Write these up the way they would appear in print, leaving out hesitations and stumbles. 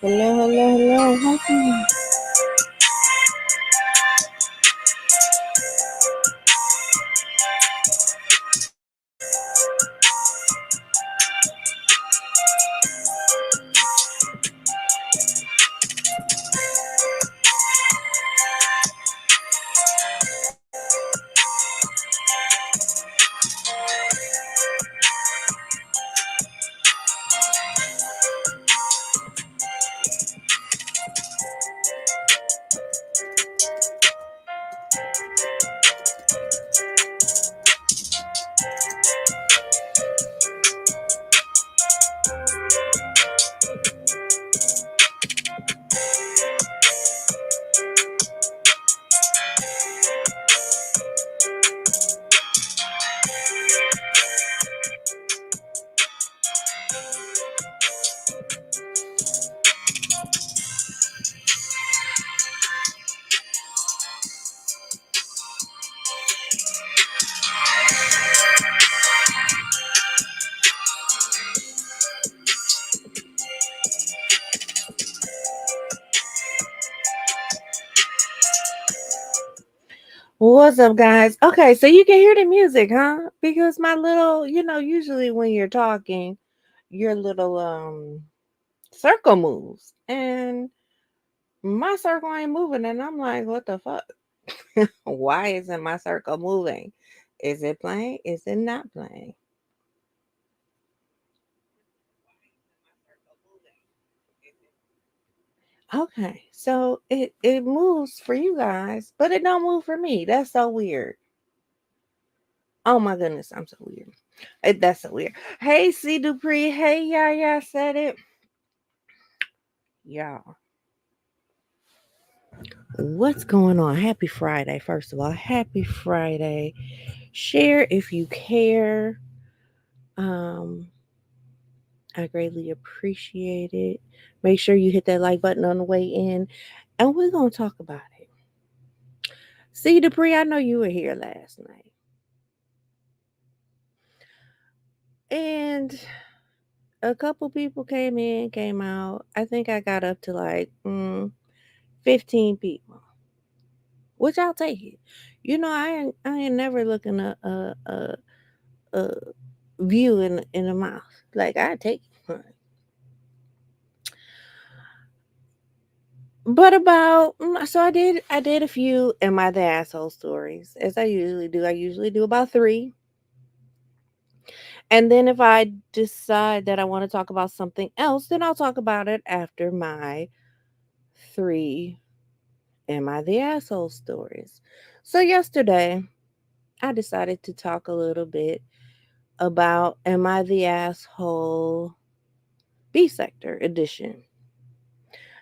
Hello, hello, hello. Hi. What's up, guys? Okay, so you can hear the music, huh? Because my little, usually when you're talking, your little circle moves, and my circle ain't moving, and I'm like, what the fuck? Why isn't my circle moving? Is it playing? Is it not playing? Okay, so it moves for you guys, but it don't move for me. That's so weird. Oh my goodness, I'm so weird. That's so weird. Hey, C Dupree. Hey, yeah, said it. Y'all, what's going on? Happy Friday, first of all. Happy Friday. Share if you care. Um, I greatly appreciate it. Make sure you hit that like button on the way in, and we're gonna talk about it. C Dupree, I know you were here last night, and a couple people came in, came out. I think I got up to like 15 people, which I'll take it. I ain't never looking a view in the mouth. Like I take it. But so I did a few Am I the Asshole stories, as I usually do. I usually do about three. And then if I decide that I want to talk about something else, then I'll talk about it after my three Am I the Asshole stories. So yesterday I decided to talk a little bit about Am I the Asshole B Sector edition.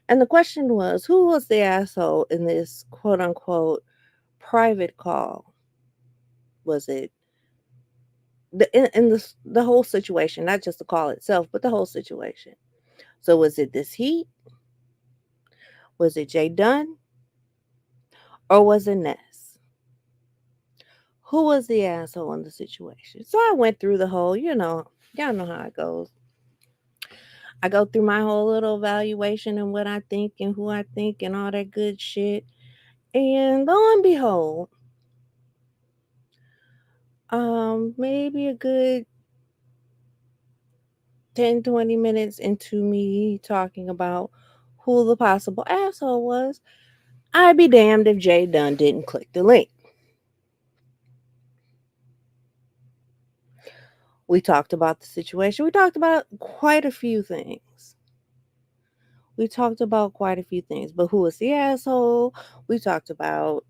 And the question was, who was the asshole in this quote unquote private call? Was it in the whole situation, not just the call itself, but the whole situation? So was it this heat? Was it Jay Dunn? Or was it Ness? Who was the asshole in the situation? So I went through the whole, y'all know how it goes. I go through my whole little evaluation and what I think and who I think and all that good shit. And lo and behold, maybe a good 10-20 minutes into me talking about who the possible asshole was, I'd be damned if Jay Dunn didn't click the link. We talked about the situation. We talked about quite a few things. But who was the asshole? We talked about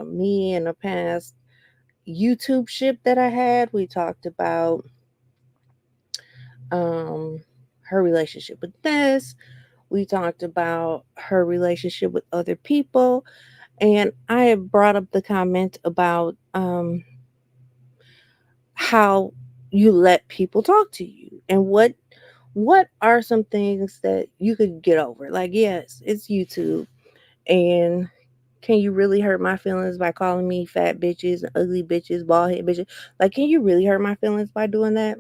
me in a past YouTube ship that I had. We talked about um, her relationship with Ness. We talked about her relationship with other people. And I have brought up the comment about how you let people talk to you and what are some things that you could get over. Like, yes, it's YouTube, and can you really hurt my feelings by calling me fat bitches, ugly bitches, bald head bitches? Like, can you really hurt my feelings by doing that,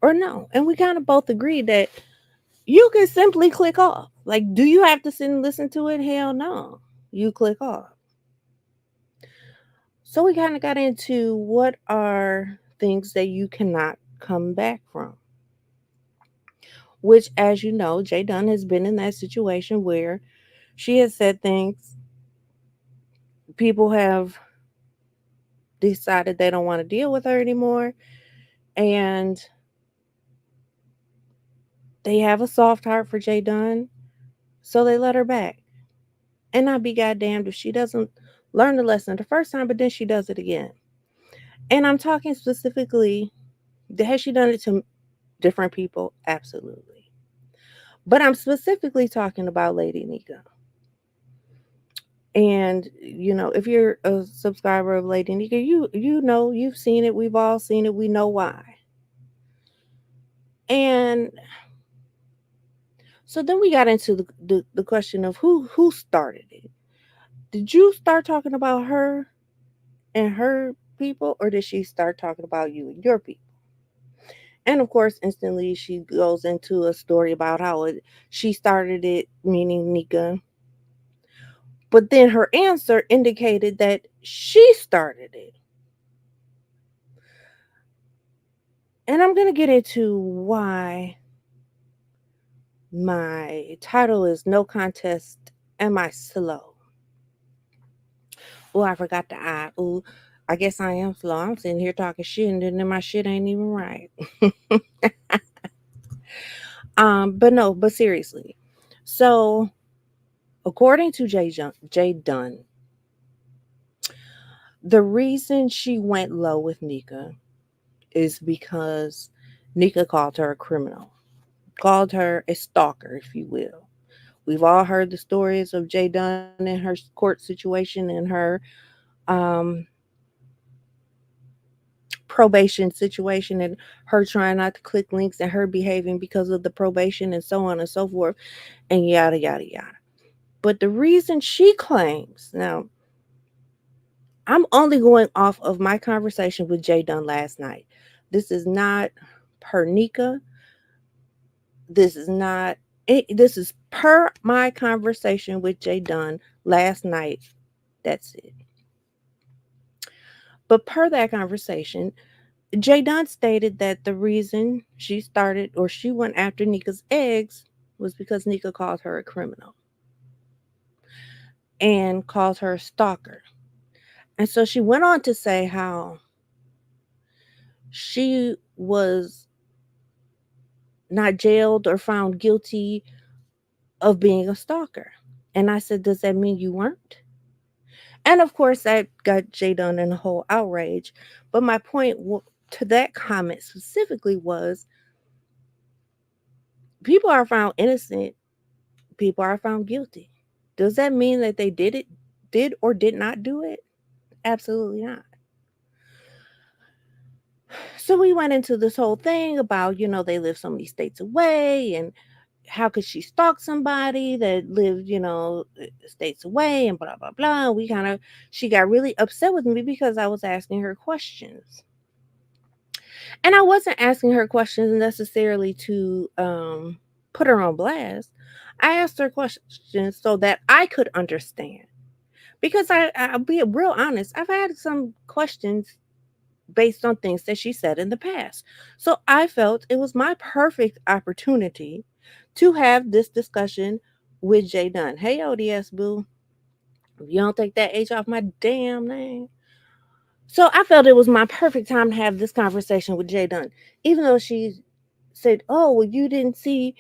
or no? And we kind of both agreed that You can simply click off. Like, do you have to sit and listen to it? Hell no. You click off. So we kind of got into what are things that you cannot come back from. Which, as you know, Jay Dunn has been in that situation where she has said things, people have decided they don't want to deal with her anymore, and they have a soft heart for Jay Dunn, so they let her back. And I'd be goddamned if she doesn't learn the lesson the first time, but then she does it again. And I'm talking specifically, has she done it to different people? Absolutely. But I'm specifically talking about Lady Nika. And if you're a subscriber of Lady Nika, you know, you've seen it, we've all seen it, we know why. And so then we got into the question of who started it. Did you start talking about her and her people, or did she start talking about you and your people? And of course, instantly she goes into a story about how she started it, meaning Nika. But then her answer indicated that she started it. And I'm going to get into why my title is No Contest. Am I Slow? Oh, I forgot the I. Oh, I guess I am slow. I'm sitting here talking shit and then my shit ain't even right. But no, but seriously. So, according to Jay Dunn, the reason she went low with Nika is because Nika called her a criminal, called her a stalker, if you will. We've all heard the stories of Jay Dunn and her court situation and her um, probation situation and her trying not to click links and her behaving because of the probation and so on and so forth and yada, yada, yada. But the reason she claims, now, I'm only going off of my conversation with Jay Dunn last night. This is not per Nika. This is not, this is per my conversation with Jay Dunn last night. That's it. But per that conversation, Jay Dunn stated that the reason she started or she went after Nika's eggs was because Nika called her a criminal and called her a stalker. And so she went on to say how she was not jailed or found guilty of being a stalker. And I said, does that mean you weren't? And of course, that got Jay Dunn in a whole outrage. But my point to that comment specifically was people are found innocent, people are found guilty. Does that mean that they did or did not do it? Absolutely not. So we went into this whole thing about, they live so many states away and how could she stalk somebody that lived, states away and blah blah blah. She got really upset with me because I was asking her questions. And I wasn't asking her questions necessarily to put her on blast. I asked her questions so that I could understand. Because I'll be real honest, I've had some questions based on things that she said in the past. So I felt it was my perfect opportunity to have this discussion with Jay Dunn. Hey, ODS Boo, if you don't take that H off my damn name. So I felt it was my perfect time to have this conversation with Jay Dunn. Even though she said, oh, well, you didn't see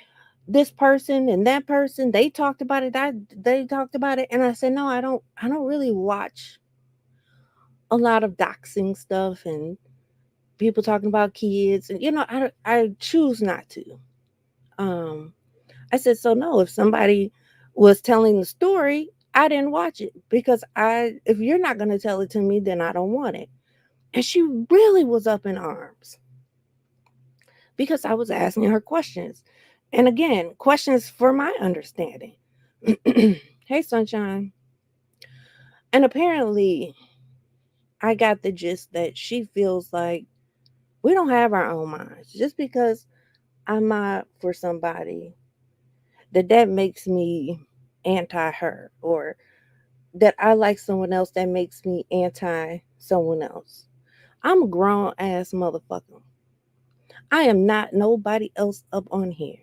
this person and that person, they talked about it, they talked about it. And I said, no, I don't really watch a lot of doxing stuff and people talking about kids and I choose not to. um I said, so no, if somebody was telling the story, I didn't watch it because if you're not going to tell it to me, then I don't want it. And she really was up in arms because I was asking her questions, and again, questions for my understanding. Hey, sunshine. And apparently I got the gist that she feels like we don't have our own minds. Just because I'm not for somebody, that makes me anti her, or that I like someone else that makes me anti someone else. I'm a grown ass motherfucker. I am not nobody else up on here.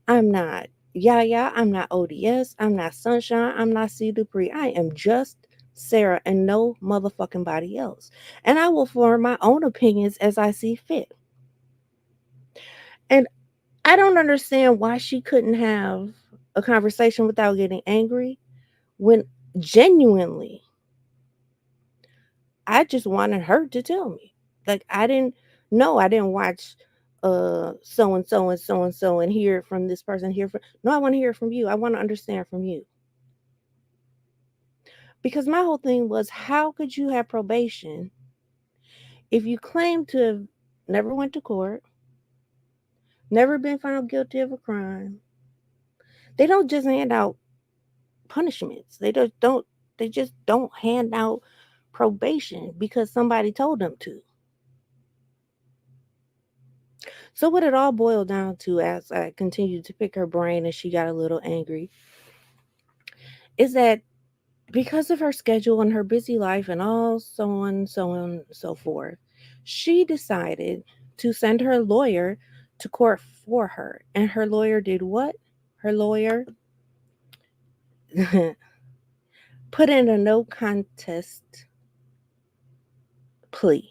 I'm not Yaya. I'm not ODS. I'm not Sunshine. I'm not C Dupree. I am just Sarah and no motherfucking body else. And I will form my own opinions as I see fit. And I don't understand why she couldn't have a conversation without getting angry when genuinely I just wanted her to tell me. Like I didn't watch so and so and so and so and hear it from this person here from no, I want to hear it from you. I want to understand from you. Because my whole thing was how could you have probation if you claim to have never went to court, never been found guilty of a crime? They don't just hand out punishments. They just don't hand out probation because somebody told them to. So what it all boiled down to as I continued to pick her brain and she got a little angry is that because of her schedule and her busy life and all so on, so forth, she decided to send her lawyer to court for her. And her lawyer did what? Her lawyer put in a no contest plea.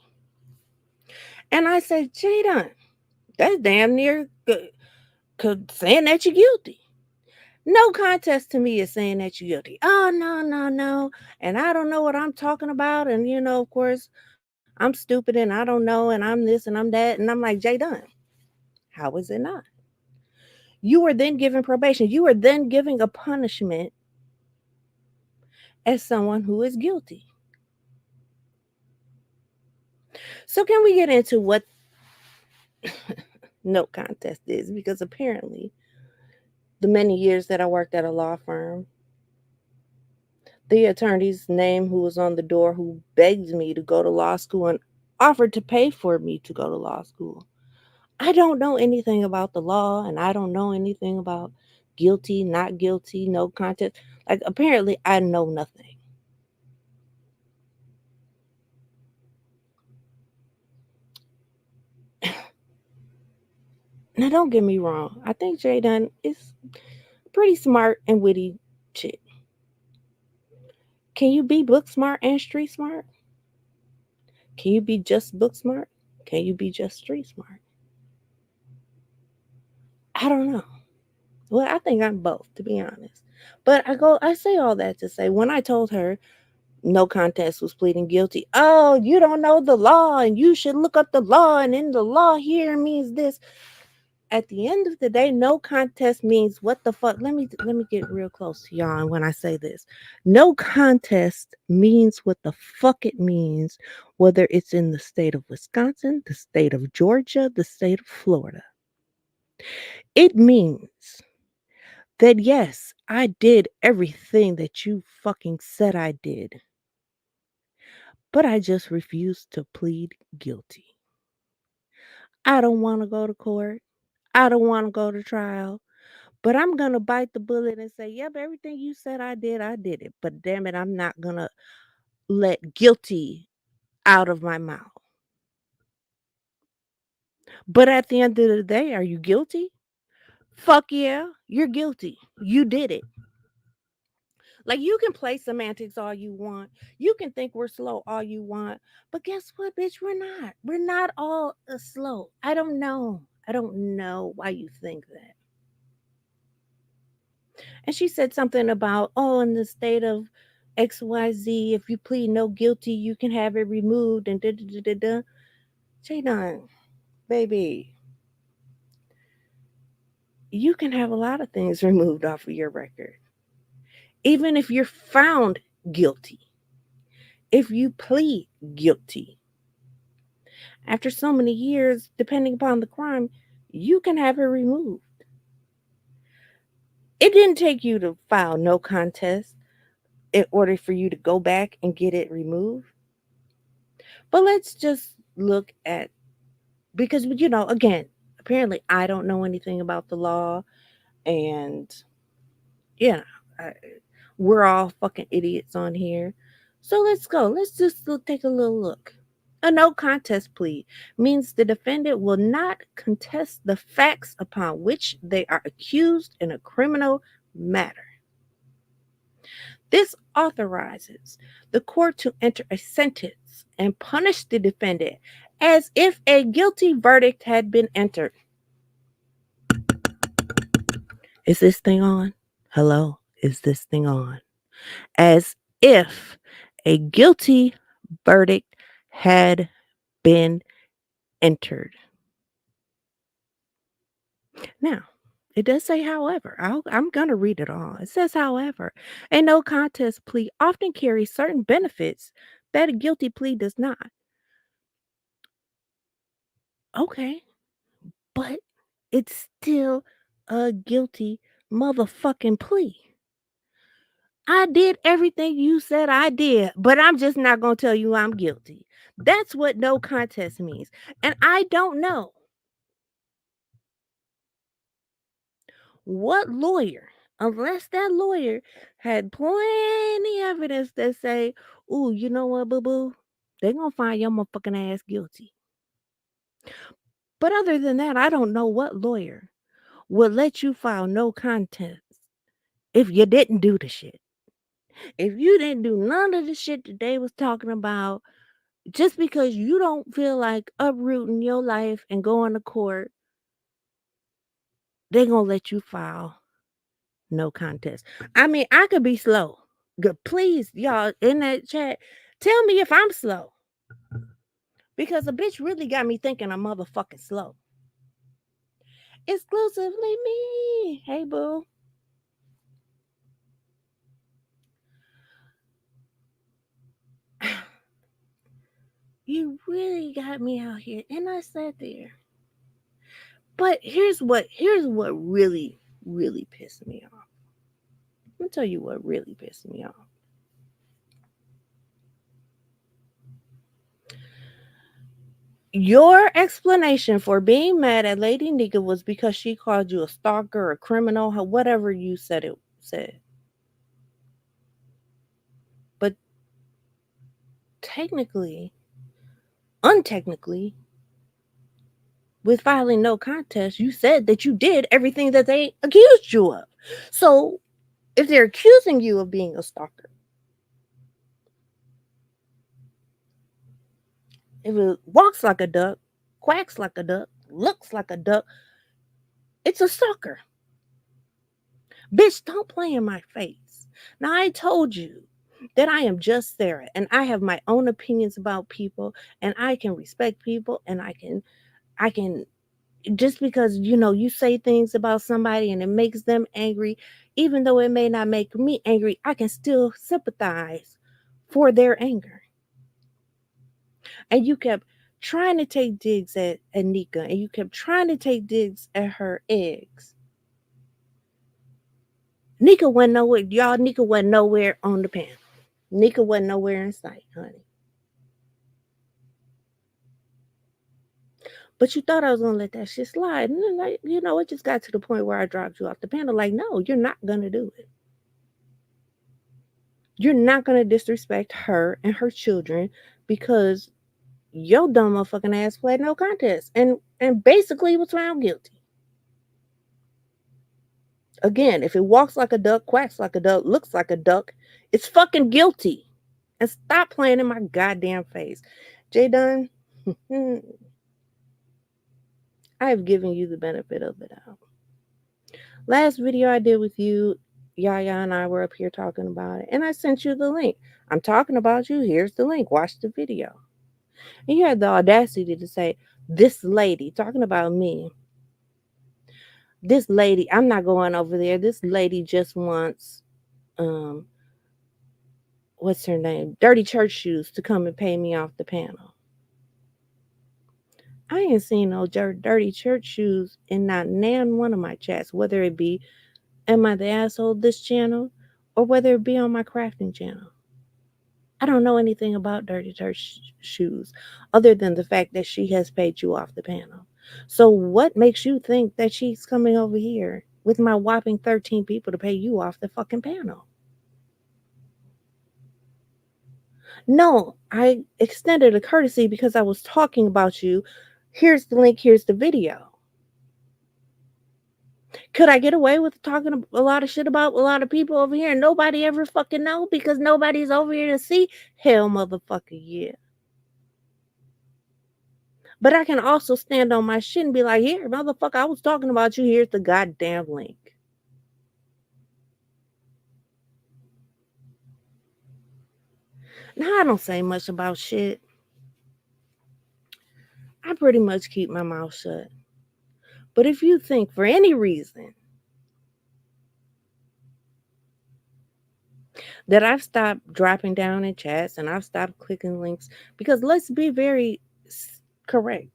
And I said, Jada, that's damn near saying that you're guilty. No contest to me is saying that you're guilty. Oh, no, no, no. And I don't know what I'm talking about. And, of course, I'm stupid and I don't know. And I'm this and I'm that. And I'm like, Jay Dunn, how is it not? You were then given probation. You were then giving a punishment as someone who is guilty. So, can we get into what no contest is? Because apparently, the many years that I worked at a law firm, the attorney's name who was on the door who begged me to go to law school and offered to pay for me to go to law school. I don't know anything about the law and I don't know anything about guilty, not guilty, no contest. Like apparently I know nothing. Now don't get me wrong. I think Jay Dunn is pretty smart and witty chick. Can you be book smart and street smart? Can you be just book smart? Can you be just street smart? I don't know. Well, I think I'm both, to be honest. But I say all that to say, when I told her no contest was pleading guilty, oh, you don't know the law and you should look up the law. And in the law here means this. At the end of the day, no contest means what the fuck. Let me get real close to y'all when I say this. No contest means what the fuck it means, whether it's in the state of Wisconsin, the state of Georgia, the state of Florida. It means that yes, I did everything that you fucking said I did, but I just refused to plead guilty. I don't want to go to court. I don't want to go to trial, but I'm going to bite the bullet and say, yep, everything you said I did it. But damn it, I'm not going to let guilty out of my mouth. But at the end of the day, are you guilty? Fuck yeah, you're guilty. You did it. Like you can play semantics all you want. You can think we're slow all you want. But guess what, bitch? We're not. We're not all slow. I don't know. I don't know why you think that. And she said something about, oh, in the state of XYZ, if you plead no guilty, you can have it removed and da da da da da. Jadon, baby, you can have a lot of things removed off of your record. Even if you're found guilty, if you plead guilty, after so many years, depending upon the crime, you can have it removed. It didn't take you to file no contest in order for you to go back and get it removed. But let's just look at, because, again, apparently I don't know anything about the law And, you know, I, we're all fucking idiots on here. So let's go. Let's just take a little look. A no contest plea means the defendant will not contest the facts upon which they are accused in a criminal matter. This authorizes the court to enter a sentence and punish the defendant as if a guilty verdict had been entered. Is this thing on? Hello? Is this thing on? As if a guilty verdict had been entered. Now, it does say, however, I'm going to read it all. It says, however, a no contest plea often carries certain benefits that a guilty plea does not. Okay, but it's still a guilty motherfucking plea. I did everything you said I did, but I'm just not going to tell you I'm guilty. That's what no contest means. And I don't know what lawyer, unless that lawyer had plenty evidence that say, "Ooh, you know what, boo boo? They gonna find your motherfucking ass guilty." But other than that, I don't know what lawyer would let you file no contest if you didn't do the shit. If you didn't do none of the shit that they was talking about, just because you don't feel like uprooting your life and going to court, they gonna let you file no contest. I mean, I could be slow. Please, y'all in that chat, tell me if I'm slow. Because a bitch really got me thinking I'm motherfucking slow. Exclusively me. Hey, boo. You really got me out here. And I sat there. But here's what really, really pissed me off. Let me tell you what really pissed me off. Your explanation for being mad at Lady Nika was because she called you a stalker, a criminal, whatever you said it said. But technically, untechnically, with filing no contest, you said that you did everything that they accused you of. So if they're accusing you of being a stalker, if it walks like a duck, quacks like a duck, looks like a duck, it's a stalker. Bitch, don't play in my face. Now, I told you that I am just Sarah and I have my own opinions about people and I can respect people and I can just because you say things about somebody and it makes them angry, even though it may not make me angry, I can still sympathize for their anger. And you kept trying to take digs at Nika and you kept trying to take digs at her eggs. Nika went nowhere, y'all. Nika went nowhere on the panel. Nika wasn't nowhere in sight, honey. But you thought I was gonna let that shit slide. And then, like, it just got to the point where I dropped you off the panel. Like, no, you're not gonna do it. You're not gonna disrespect her and her children because your dumb motherfucking ass played no contest and basically was found guilty. Again, if it walks like a duck, quacks like a duck, looks like a duck, it's fucking guilty. And stop playing in my goddamn face. Jay Dunn, I have given you the benefit of the doubt. Last video I did with you, Yaya and I were up here talking about it, and I sent you the link. I'm talking about you. Here's the link. Watch the video. And you had the audacity to say, this lady, talking about me, this lady, I'm not going over there. This lady just wants, um, what's her name? Dirty Church Shoes to come and pay me off the panel. I ain't seen no dirty church shoes in not nan one of my chats, whether it be Am I the Asshole this channel or whether it be on my crafting channel. I don't know anything about Dirty Church Shoes other than the fact that she has paid you off the panel. So what makes you think that she's coming over here with my whopping 13 people to pay you off the fucking panel. No, I extended a courtesy because I was talking about you. Here's the link, here's the video. Could I get away with talking a lot of shit about a lot of people over here and nobody ever fucking know because nobody's over here to see? Hell motherfucker, yeah. But I can also stand on my shit and be like, here, motherfucker, I was talking about you. Here's the goddamn link. Now, I don't say much about shit. I pretty much keep my mouth shut. But if you think for any reason that I've stopped dropping down in chats and I've stopped clicking links, because let's be very correct.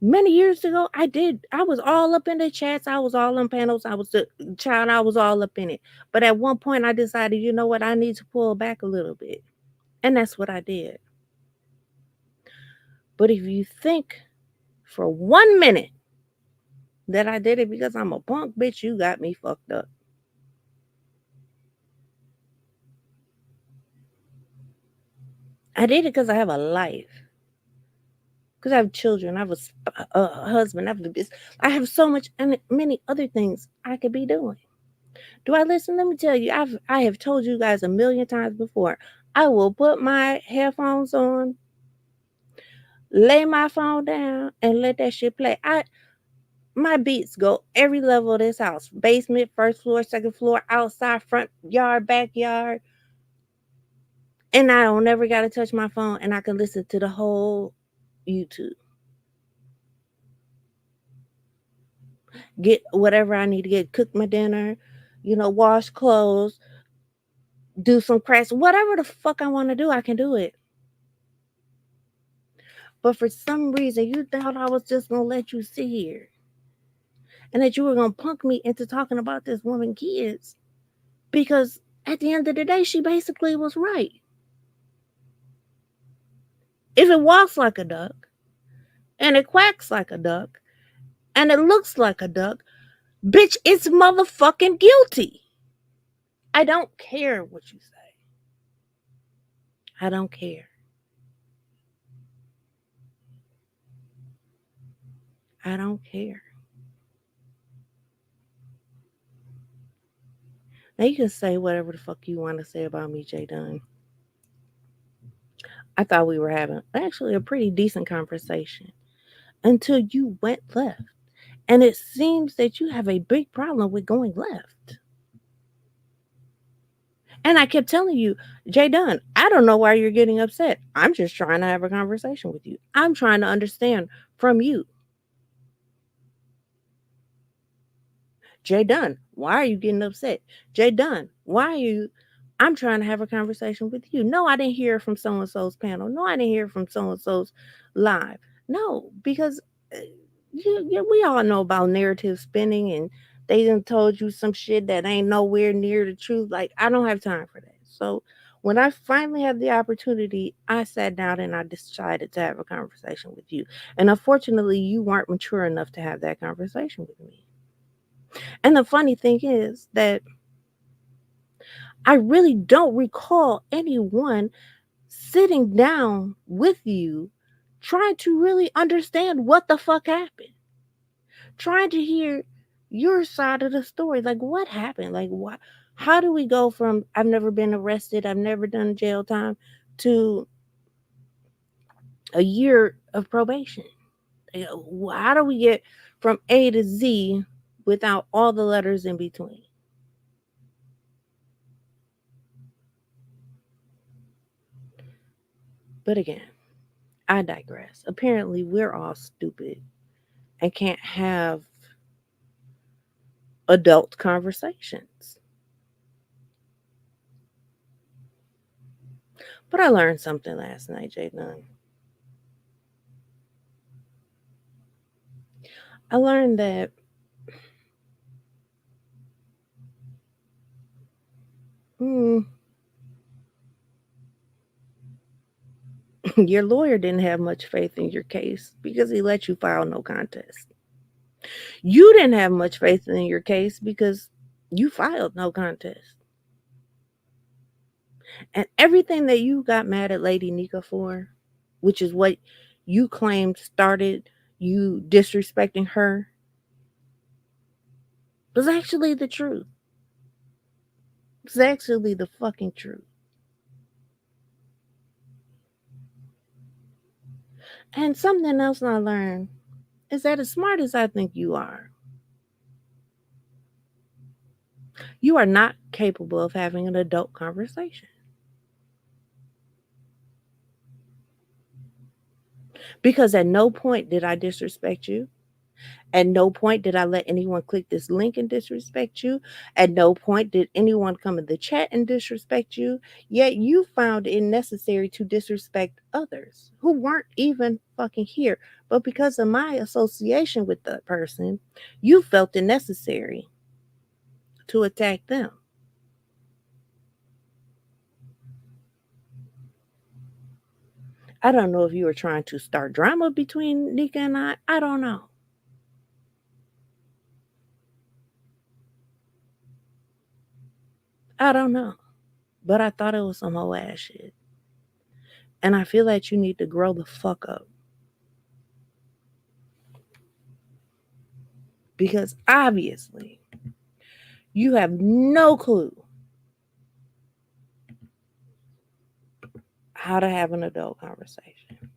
Many years ago, I was all up in the chats. I was all on panels. I was the child. I was all up in it. But at one point, I decided, you know what? I need to pull back a little bit. And that's what I did. But if you think for 1 minute that I did it because I'm a punk, bitch, you got me fucked up. I did it because I have a life. Because I have children. I have a husband. I have so much and many other things I could be doing. Do I listen? Let me tell you, I have told you guys a million times before. I will put my headphones on, lay my phone down, and let that shit play. My beats go every level of this house. Basement, first floor, second floor, outside, front yard, backyard. And I don't never gotta touch my phone and I can listen to the whole YouTube. Get whatever I need to get, cook my dinner, wash clothes, do some crafts, whatever the fuck I want to do, I can do it. But for some reason, you thought I was just gonna let you sit here and that you were gonna punk me into talking about this woman kids because at the end of the day, she basically was right. If it walks like a duck and it quacks like a duck and it looks like a duck, bitch, it's motherfucking guilty. I don't care what you say. I don't care. I don't care. Now you can say whatever the fuck you want to say about me, Jay Dunn. I thought we were having actually a pretty decent conversation until you went left. And it seems that you have a big problem with going left. And I kept telling you, Jay Dunn, I don't know why you're getting upset. I'm just trying to have a conversation with you. I'm trying to understand from you. Jay Dunn, why are you getting upset? Jay Dunn, why are you? I'm trying to have a conversation with you. No, I didn't hear from so and so's panel. No, I didn't hear from so and so's live. No, because we all know about narrative spinning and they done told you some shit that ain't nowhere near the truth. Like, I don't have time for that. So when I finally had the opportunity, I sat down and I decided to have a conversation with you. And unfortunately, you weren't mature enough to have that conversation with me. And the funny thing is that I really don't recall anyone sitting down with you trying to really understand what the fuck happened. Trying to hear your side of the story. Like, what happened? Like, what? How do we go from I've never been arrested, I've never done jail time to a year of probation? How do we get from A to Z without all the letters in between? But again, I digress. Apparently, we're all stupid and can't have adult conversations. But I learned something last night, Jay Dunn. I learned that mm, your lawyer didn't have much faith in your case because he let you file no contest. You didn't have much faith in your case because you filed no contest. And everything that you got mad at Lady Nika for, which is what you claimed started you disrespecting her, was actually the truth. It's actually the fucking truth. And something else I learned is that as smart as I think you are not capable of having an adult conversation. Because at no point did I disrespect you. At no point did I let anyone click this link and disrespect you. At no point did anyone come in the chat and disrespect you. Yet you found it necessary to disrespect others who weren't even fucking here. But because of my association with that person, you felt it necessary to attack them. I don't know if you were trying to start drama between Nika and I. I don't know. I don't know. But I thought it was some whole ass shit. And I feel like you need to grow the fuck up. Because obviously, you have no clue how to have an adult conversation.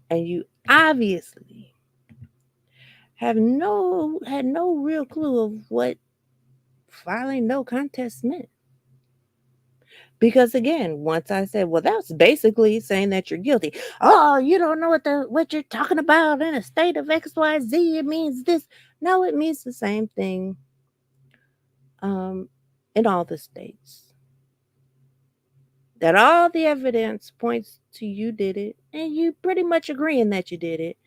And you obviously had no real clue of what filing no contest meant. Because again, once I said, well, that's basically saying that you're guilty. Oh, you don't know what you're talking about in a state of XYZ. It means this. No, it means the same thing um, in all the states. That all the evidence points to you did it, and you pretty much agreeing that you did it,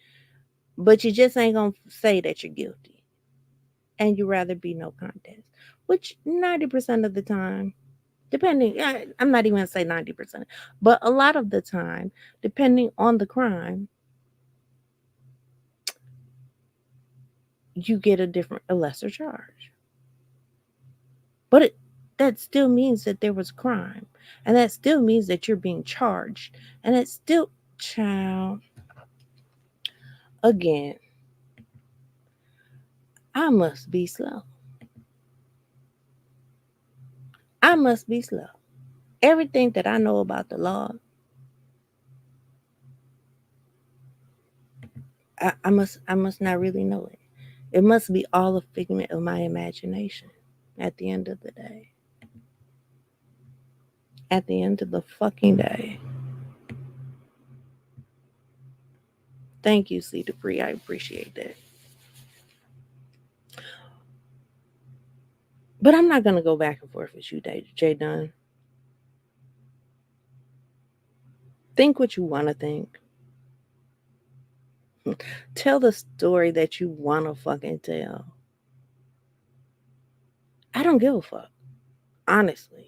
but you just ain't gonna say that you're guilty. And you rather be no contest. Which 90% of the time, depending, I'm not even gonna say 90%, but a lot of the time, depending on the crime, you get a lesser charge. But that still means that there was crime. And that still means that you're being charged. And it's still, child, again, I must be slow. I must be slow. Everything that I know about the law, I must not really know it. It must be all a figment of my imagination at the end of the day. At the end of the fucking day. Thank you, C. Dupree. I appreciate that. But I'm not going to go back and forth with you, Jay Dunn. Think what you want to think. Tell the story that you want to fucking tell. I don't give a fuck. Honestly.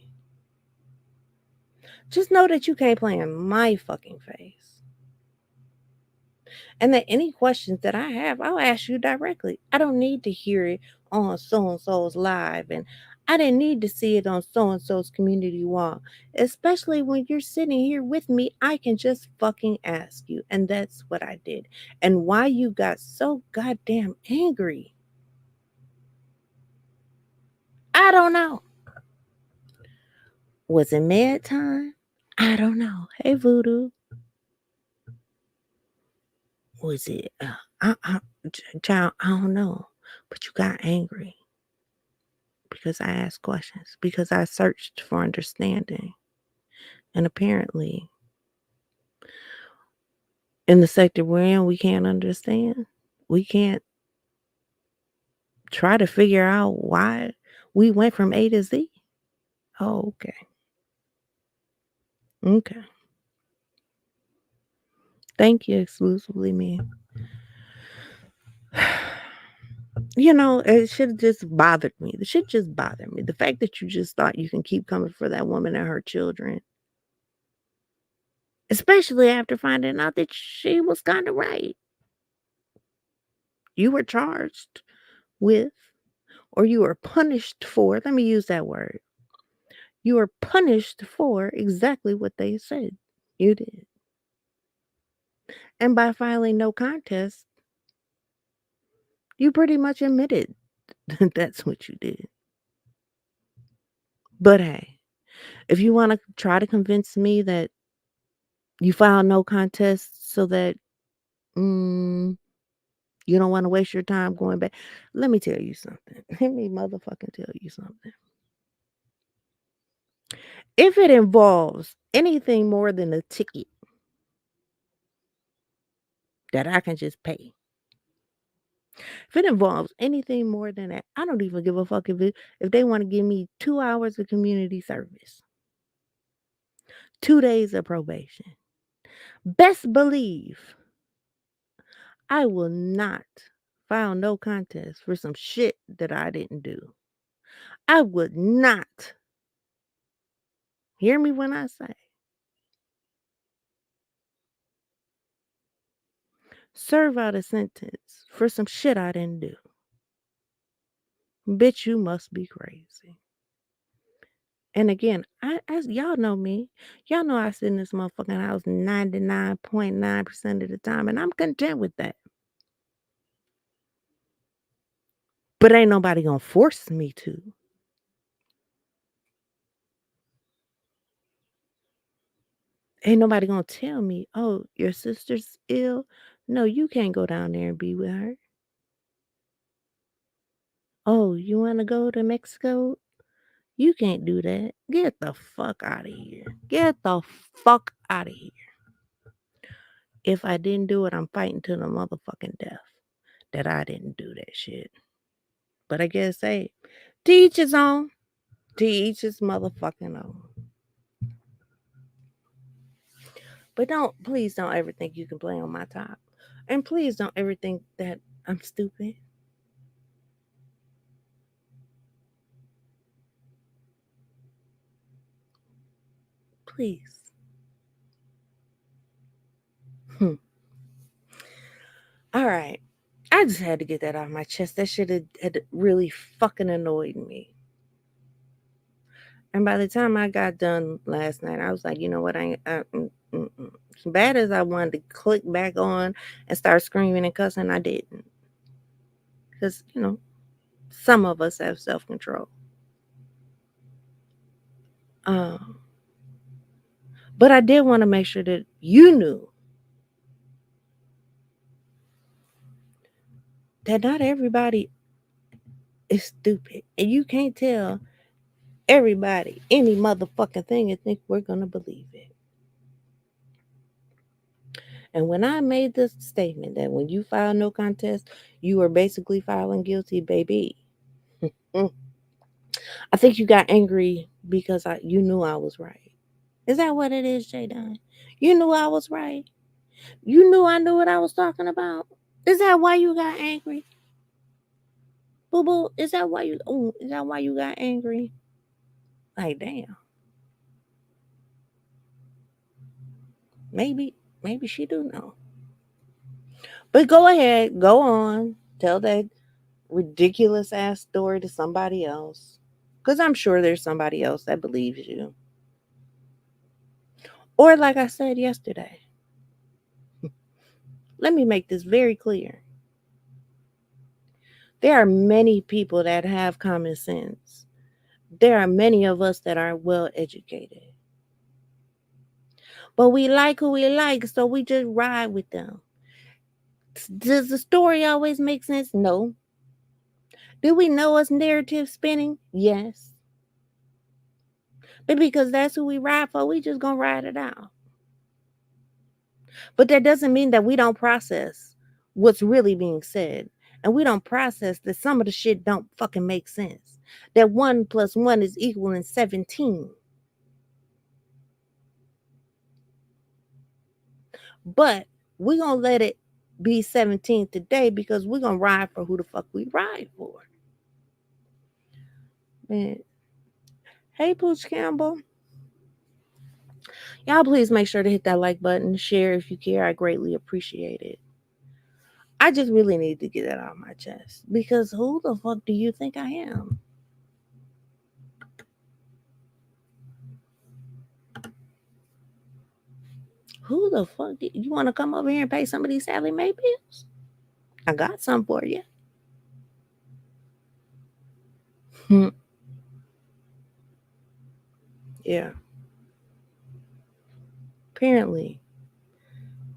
Just know that you can't play in my fucking face. And that any questions that I have, I'll ask you directly. I don't need to hear it on so and so's live, and I didn't need to see it on so and so's community wall. Especially when you're sitting here with me, I can just fucking ask you. And that's what I did. And why you got so goddamn angry, I don't know. Was it mad time? I don't know. Hey, Voodoo. Was it, child, I don't know. But you got angry. Because I asked questions, because I searched for understanding. And apparently, in the sector we're in, we can't understand. We can't try to figure out why we went from A to Z. Oh, okay. Okay. Thank you, exclusively me. You know, it should have just bothered me. The shit just bothered me. The fact that you just thought you can keep coming for that woman and her children. Especially after finding out that she was kind of right. You were charged with, or you were punished for, let me use that word. You were punished for exactly what they said you did. And by filing no contest, you pretty much admitted that's what you did. But hey, if you want to try to convince me that you filed no contest so that mm, you don't want to waste your time going back, let me tell you something. Let me motherfucking tell you something. If it involves anything more than a ticket that I can just pay, if it involves anything more than that, I don't even give a fuck if they want to give me 2 hours of community service, 2 days of probation. Best believe I will not file no contest for some shit that I didn't do. I would not. Hear me when I say serve out a sentence for some shit I didn't do. Bitch, you must be crazy. And again, as y'all know me, y'all know I sit in this motherfucking house 99.9% of the time, and I'm content with that. But ain't nobody gonna force me to. Ain't nobody gonna tell me, oh, your sister's ill. No, you can't go down there and be with her. Oh, you wanna go to Mexico? You can't do that. Get the fuck out of here. Get the fuck out of here. If I didn't do it, I'm fighting to the motherfucking death that I didn't do that shit. But I guess, hey, to each his own. To each his motherfucking own. But please don't ever think you can play on my top. And please don't ever think that I'm stupid. Please. Hmm. All right. I just had to get that off my chest. That shit had really fucking annoyed me. And by the time I got done last night, I was like, you know what? As bad as I wanted to click back on and start screaming and cussing, I didn't. Because, some of us have self control. Um, but I did want to make sure that you knew that not everybody is stupid. And you can't tell everybody any motherfucking thing and think we're going to believe it. And when I made this statement that when you file no contest, you are basically filing guilty, baby. I think you got angry because you knew I was right. Is that what it is, Jadon? You knew I was right. You knew I knew what I was talking about. Is that why you got angry? Boo boo, is that why you got angry? Like damn. Maybe she do know. But go ahead, go on. Tell that ridiculous ass story to somebody else. Cause I'm sure there's somebody else that believes you. Or like I said yesterday, let me make this very clear. There are many people that have common sense. There are many of us that are well educated. But we like who we like, so we just ride with them. Does the story always make sense? No. Do we know us narrative spinning? Yes. But because that's who we ride for, we just gonna ride it out. But that doesn't mean that we don't process what's really being said. And we don't process that some of the shit don't fucking make sense. That 1 + 1 is equaling 17. But we're gonna let it be 17 today because we're gonna ride for who the fuck we ride for. Man. Hey Pooch Campbell. Y'all please make sure to hit that like button, share if you care. I greatly appreciate it. I just really need to get that out of my chest because who the fuck do you think I am? Who the fuck do you want to come over here and pay some of these Sally Mae bills? I got some for you. Hmm. Yeah. Apparently,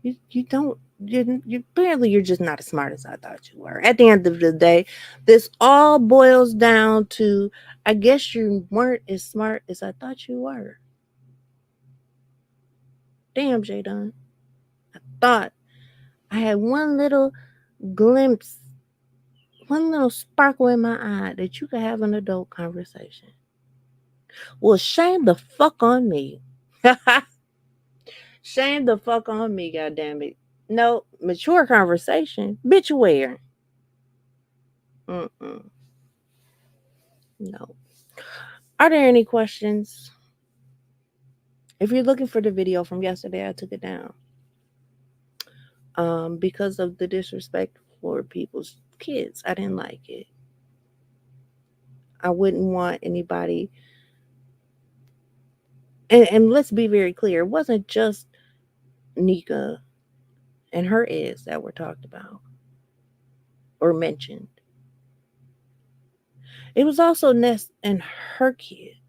you don't. You apparently you're just not as smart as I thought you were. At the end of the day, this all boils down to I guess you weren't as smart as I thought you were. Damn, J Dunn. I thought I had one little glimpse, one little sparkle in my eye that you could have an adult conversation. Well, shame the fuck on me. Shame the fuck on me, goddamn it. No, mature conversation. Bitch, where? Mm-mm. No. Are there any questions? If you're looking for the video from yesterday, I took it down. Because of the disrespect for people's kids. I didn't like it. I wouldn't want anybody and let's be very clear, it wasn't just Nika and her eggs that were talked about or mentioned. It was also Ness and her kids.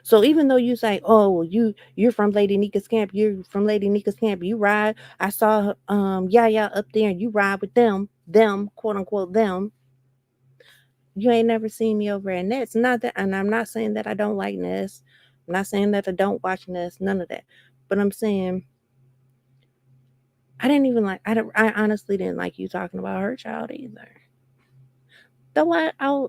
So even though you say, "Oh, well, you're from Lady Nika's camp, you're from Lady Nika's camp, you ride," I saw Yaya up there, and you ride with them quote unquote them. You ain't never seen me over at Ness. Not that, and I'm not saying that I don't like Ness. I'm not saying that I don't watch Ness. None of that. But I'm saying I didn't even like. I honestly didn't like you talking about her child either. Though I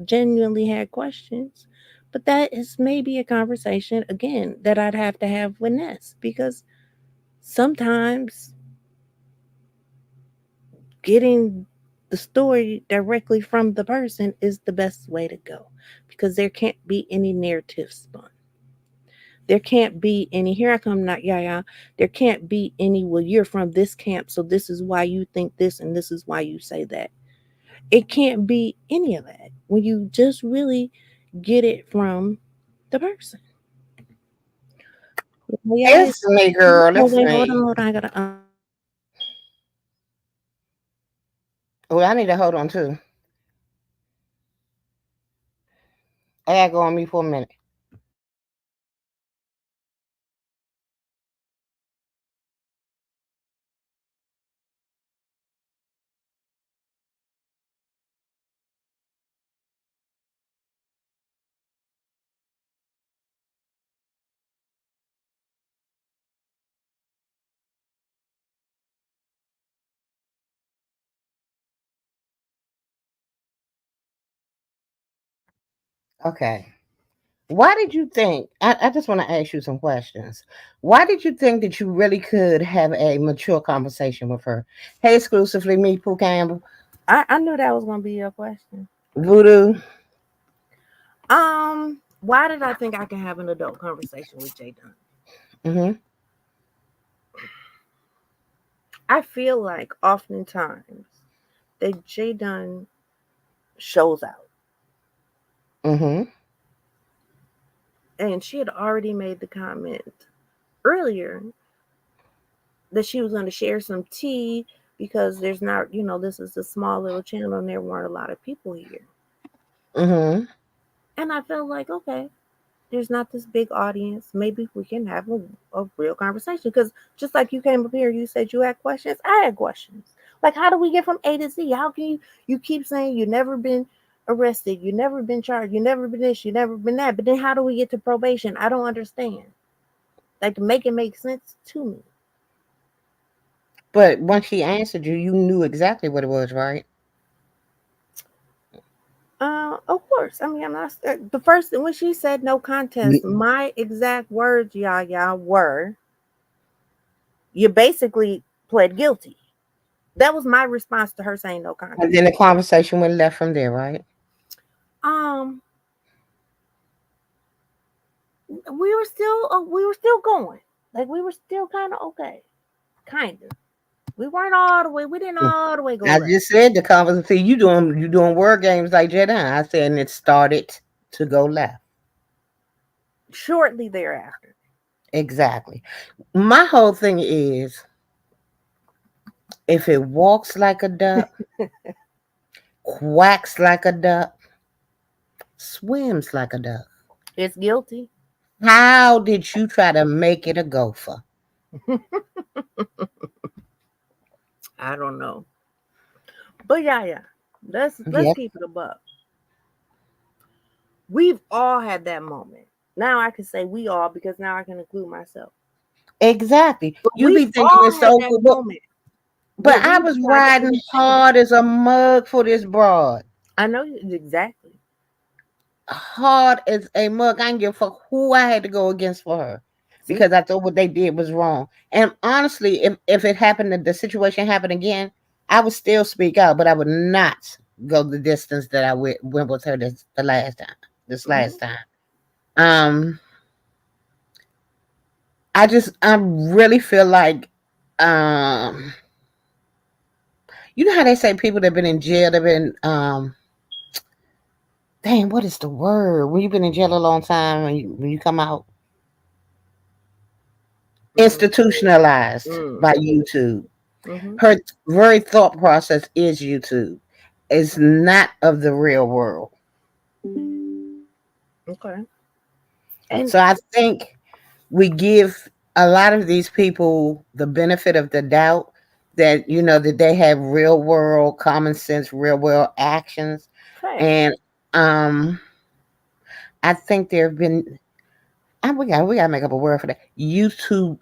genuinely had questions, but that is maybe a conversation again that I'd have to have with Ness because sometimes getting the story directly from the person is the best way to go because there can't be any narrative spun. There can't be any, here I come, not yaya. There can't be any, well, you're from this camp, so this is why you think this and this is why you say that. It can't be any of that when you just really get it from the person. Yeah, It's me, girl. oh It's wait, hold on, me. hold on. I gotta Oh, I need to hold on too. I gotta go on mute for a minute. Okay. Why did you think? I just want to ask you some questions. Why did you think that you really could have a mature conversation with her? Hey, exclusively me, Pooh Campbell, I knew that was gonna be your question. Voodoo. Why did I think I can have an adult conversation with Jay Dunn? Mhm. I feel like oftentimes that Jay Dunn shows out. Mhm. And she had already made the comment earlier that she was going to share some tea because there's not, this is a small little channel and there weren't a lot of people here. Mhm. And I felt like, okay, there's not this big audience. Maybe we can have a real conversation. Because just like you came up here, you said you had questions. I had questions. Like, how do we get from A to Z? How can you keep saying you've never been arrested, you never been charged, you never been this, you never been that. But then how do we get to probation? I don't understand. Like to make it make sense to me. But once she answered you, you knew exactly what it was, right? Of course. I mean, I'm not the first when she said no contest. My exact words, y'all, were you basically pled guilty. That was my response to her saying no And contest. then the conversation went left from there, right? Um, we were still going, like we were still kind of okay. Kind of. We weren't all the way. We didn't all the way go I left. just said the conversation. See, you doing word games like Jedi. I said, and it started to go left. Shortly thereafter. Exactly. My whole thing is, if it walks like a duck, quacks like a duck, swims like a duck, It's guilty. how did you try to make it a gopher? I don't know. But yeah. Let's Yep. keep it above. We've all had that moment. Now I can say we all because now I can include myself. Exactly. But You we've be thinking all it's had so that cool, moment but where I we was decide to riding end things. hard as a mug for this broad. I know you exactly. Hard as a mug. I didn't give a fuck who I had to go against for her. See? Because I thought what they did was wrong. And honestly, if it happened, the situation happened again, I would still speak out, but I would not go the distance that I went with her the last time. This Mhm. last time. Um, I really feel like, um, you know how they say people that have been in jail, they've been, dang, what is the word? When you've been in jail a long time, when you come out, Mm, institutionalized mm, by YouTube. mhm. Her very thought process is YouTube. It's not of the real world. Okay. And So I think we give a lot of these people the benefit of the doubt that that they have real world common sense, real world actions, fact. and um, I think there have been. We gotta make up a word for that. YouTube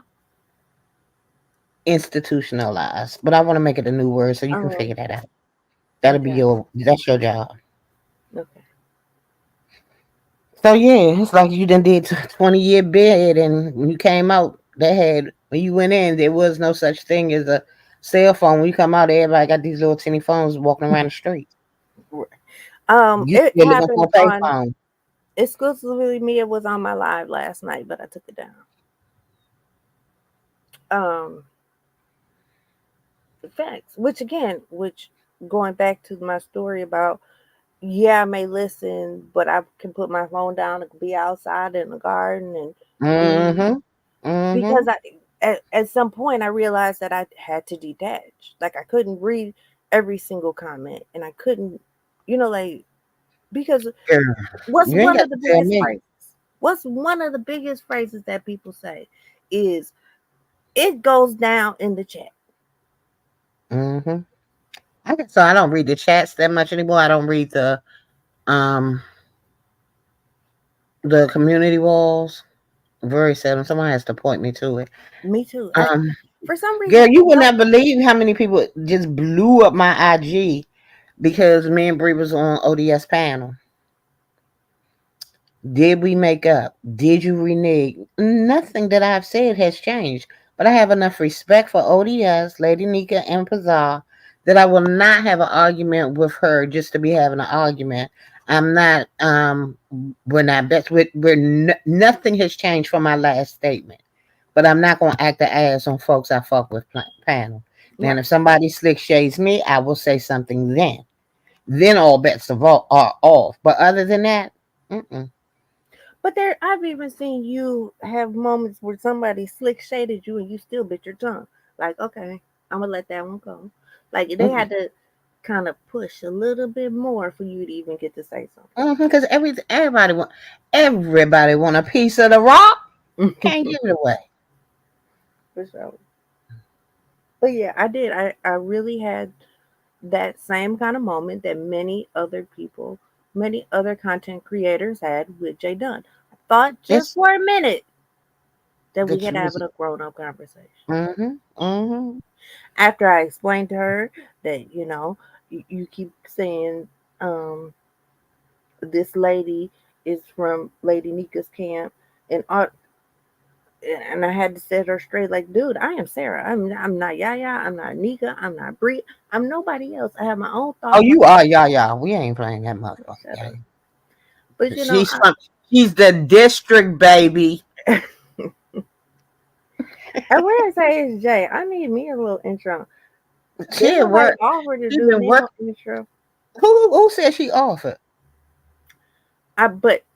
institutionalized, but I want to make it a new word so you can Um. figure that out. Okay. That's your job. Okay. So yeah, it's like you done did 20-year bid, and when you came out, when you went in, there was no such thing as a cell phone. When you come out, everybody got these little teeny phones walking around the street. You It still looking for happened a on payphone. exclusively me. It was on my live last night, but I took it down. Um. Facts. Which going back to my story about yeah, I may listen, but I can put my phone down and be outside in the garden and Mm-hmm. because Mm-hmm. at some point I realized that I had to detach. Like I couldn't read every single comment and I couldn't, like because Girl, what's you ain't one got of the to tell biggest me. phrases? What's one of the biggest phrases that people say is it goes down in the chat. Mm-hmm. I guess so. I don't read the chats that much anymore. I don't read um the community walls. Very seldom. Someone has to point me to it. Me too. Um, For some reason Girl, I you would don't. not believe how many people just blew up my IG because me and Bree was on ODS panel. Did we make up? Did you renege? Nothing that I've said has changed. But I have enough respect for ODS, Lady Nika, and Pazar that I will not have an argument with her just to be having an argument. I'm not. We're not best. Nothing has changed from my last statement. But I'm not gonna act the ass on folks I fuck with panel. Now, Right. if somebody slick shades me, I will say something then. Then all bets are off. But other than that, mm-mm. But I've even seen you have moments where somebody slick shaded you and you still bit your tongue. Like, okay, I'm gonna let that one go. Like they had to kind of push a little bit more for you to even get to say Because everybody want a piece of the rock. something. Can't give it away. For sure. But yeah, I did. I really had that same kind of moment that many other content creators had with Jay Dunn. I thought just It's for a minute that we that had you was. having a grown up conversation. Mm-hmm. After I explained to her that you keep saying this lady is from Lady Nika's camp, and I had to set her straight. Like, dude, I am Sarah. I'm not Yaya. I'm not Nika. I'm not Bree. I'm nobody else. I have my own Oh, thought you process. are, yeah. We ain't playing that motherfucker Shut up. game. But She's from. She's the district baby. And where is ASJ? I need me a little intro. She Didn't at nobody work. offer to She do been me no work. intro? Who said she offered?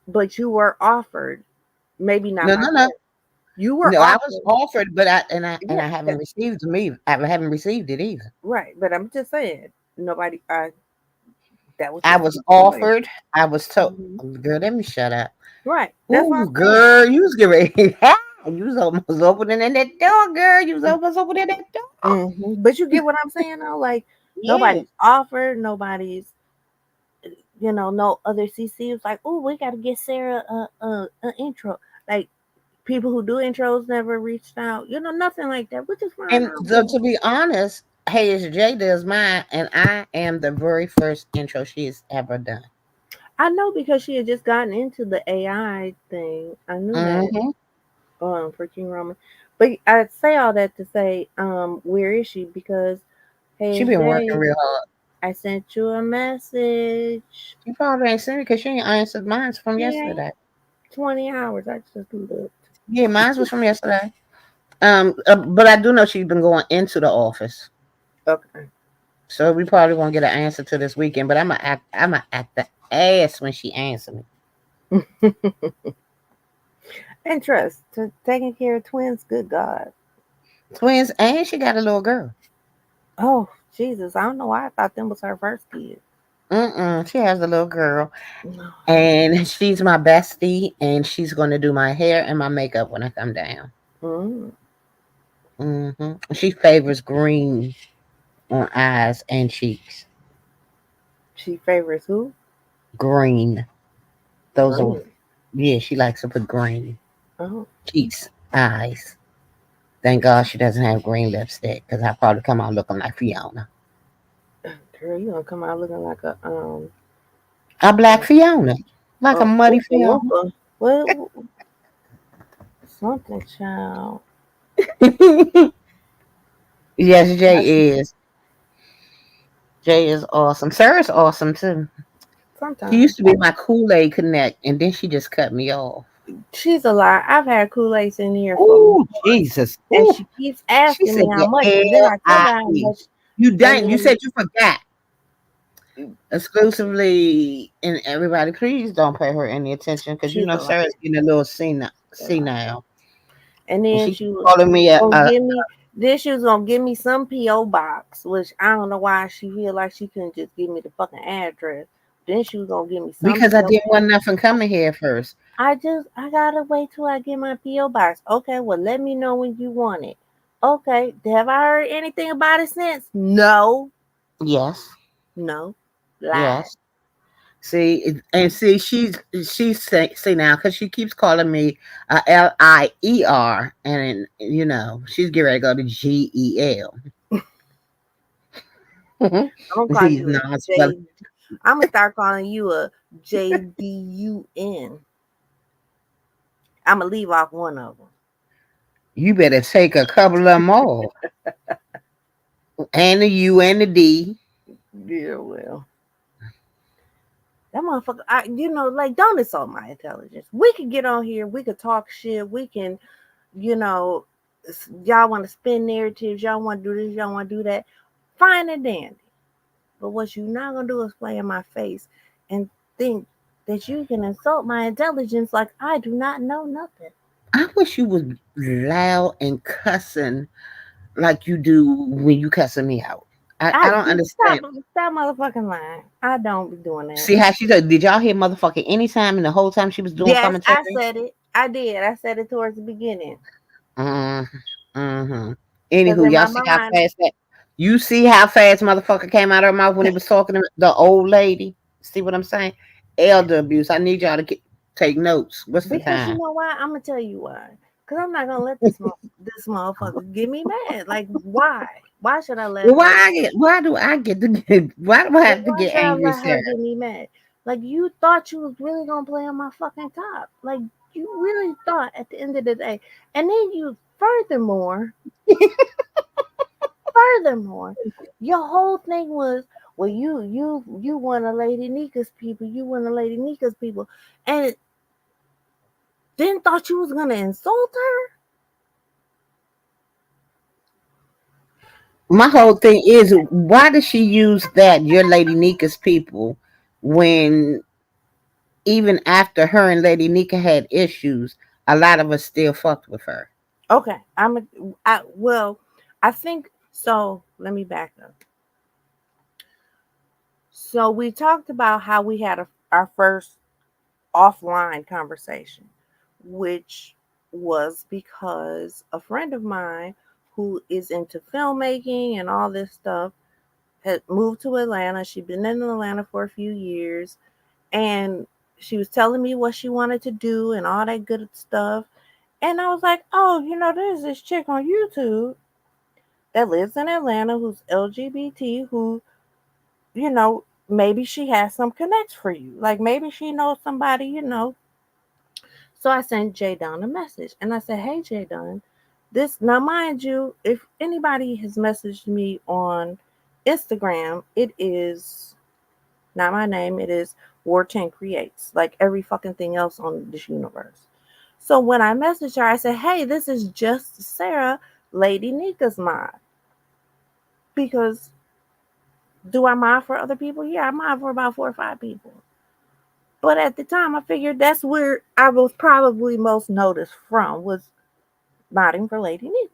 But you were offered. Maybe not No, by no, no. her. You were No, I was offered. offered, but I Yeah, haven't received me. I haven't received it either. right. But I'm just saying, nobody. That was I just was my choice. offered. I was told. Hmm. Girl, let me shut up. Right. That's what Ooh, I'm saying. girl, you was getting ready. You was almost opening in that door, girl. You was almost opening that door. But you get what I'm saying, though. Like Yeah. nobody's offered. Nobody's. No other CC was like, oh, we got to get Sarah an intro. Like people who do intros never reached out. Nothing like that, which is fine. I And don't so, care. to be honest, Hayes J does mine, and I am the very first intro she has ever done. I know because she had just gotten into the AI thing. I knew that Hmm. for King Roman. But I say all that to say, where is she? Because She hey been working Jay, real hard. I sent you a message. She probably ain't seen it because she ain't answered mine from She ain't yesterday. 20 hours. I just looked. Yeah, mine was from yesterday. But I do know she's been going into the office, Okay. so we probably won't get an answer to this weekend. But I'm gonna act the ass when she answer me. And trust, taking care of twins, good God. Twins, and she got a little girl. Oh, Jesus. I don't know why I thought them was her first kid. She has a little girl, No. and she's my bestie, and she's gonna do my hair and my makeup when I come down. Mm. She favors green on eyes and cheeks. She favors who? Green. Those are, Green. yeah, she likes to put green. Oh, Cheeks, eyes. Thank God she doesn't have green lipstick because I probably come out looking like Fiona. girl, you gonna come out looking like A uh, black Fiona. Like a muddy Oopa Fiona. Loopa. What? Something, child. Yes, I see. Jay is. Jay is awesome. Sarah's awesome too. She Sometimes used to be my Kool-Aid Connect, and then she just cut me off. she's a lie. I've had Kool-Aid in here for Oh, months, Jesus. and Ooh. she keeps She asking said me how the much, and then I tell her how L-I-E. much, You and done. You then said you forgot. Exclusively, and everybody, please don't pay her any attention because you she's know a lie. Sarah's getting a little senile, She's a lie. senile. And And then she she keep was calling me gonna give me. Then she was gonna give me some PO box, which I don't know why she feel like she couldn't just give me the fucking address. Then she was gonna give me some because I PO. didn't want nothing coming here first. I gotta wait till I get my PO box. Okay, well let me know when you want it. Okay, have I heard anything about it since? No, Yes, no, lie. yes. See, and see, she's see now because she keeps calling me Lier, and you know she's getting ready to go to GEL. I'm gonna call These you a non J. I'm gonna start calling you a JDUN. I'm gonna leave off one of them. You better take a couple of them off, and the U and the D. Yeah, well, that motherfucker. Like, don't insult my intelligence. We could get on here. We could talk shit. We can, you know, y'all want to spin narratives. Y'all want to do this. Y'all want to do that. Fine and dandy. But what you're not gonna do is play in my face and think that you can insult my intelligence like I do not know nothing. I wish you was loud and cussing like you do when you cussing me out. I I don't just stop, understand. stop motherfucking lying. I don't be doing that. See how she said, did y'all hear motherfucking anytime and the whole time she was doing Yes, commentary? I said it. I did. I said it towards the beginning. Mm-hmm. Mm-hmm. Because Anywho, in y'all my see how mind, fast that you see how fast motherfucker came out of her mouth when he was talking to the old lady. See what I'm saying? Elder abuse. I need y'all to take notes. What's the because you time? know why? I'm gonna tell you why. Because I'm not gonna let this motherfucker get me mad. Like, why? Why should I let Well, her? why do I get to get why do I Like, have to why get should I angry, let her Sarah? get me mad? Like, you thought you was really gonna play on my fucking top. Like, you really thought at the end of the day. And then furthermore, your whole thing was, well, you want to Lady Nika's people. You want to Lady Nika's people, and then thought you was gonna insult her. My whole thing is, why does she use that your Lady Nika's people when even after her and Lady Nika had issues, a lot of us still fucked with her. Okay, well, I think so. Let me back up. So we talked about how we had our first offline conversation, which was because a friend of mine who is into filmmaking and all this stuff had moved to Atlanta. She'd been in Atlanta for a few years, and she was telling me what she wanted to do and all that good stuff. And I was like, oh, there's this chick on YouTube that lives in Atlanta who's LGBT, who, maybe she has some connects for you. Like maybe she knows somebody. So I sent Jay Dunn a message and I said, hey, Jay Dunn, this, now mind you, if anybody has messaged me on Instagram, it is not my name, it is War10 Creates, like every fucking thing else on this universe. So when I messaged her, I said, hey, this is just Sarah, Lady Nika's mod. Because do I mod for other people? Yeah, I mod for about 4 or 5 people. But at the time, I figured that's where I was probably most noticed from, was modding for Lady Nika.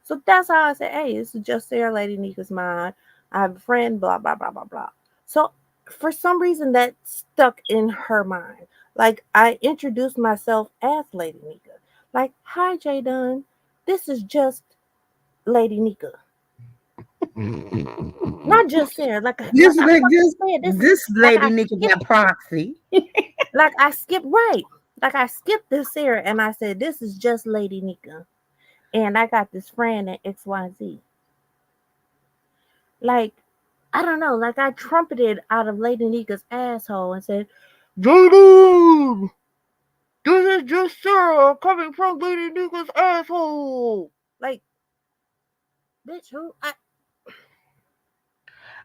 So that's how I said, hey, this is just Sarah, Lady Nika's mod. I have a friend, blah, blah, blah, blah, blah. So for some reason, that stuck in her mind. Like I introduced myself as Lady Nika. Like, hi, Jay Dunn. This is just Lady Nika. Not just Sarah. Like Just I like fucking said, this like Lady I Nika skipped got proxy. like I skipped right. Like I skipped this Sarah and I said, this is just Lady Nika. And I got this friend at XYZ. Like, I don't know, like I trumpeted out of Lady Nika's asshole and said, Jaden, this is just Sarah coming from Lady Nika's asshole. Like, bitch, who?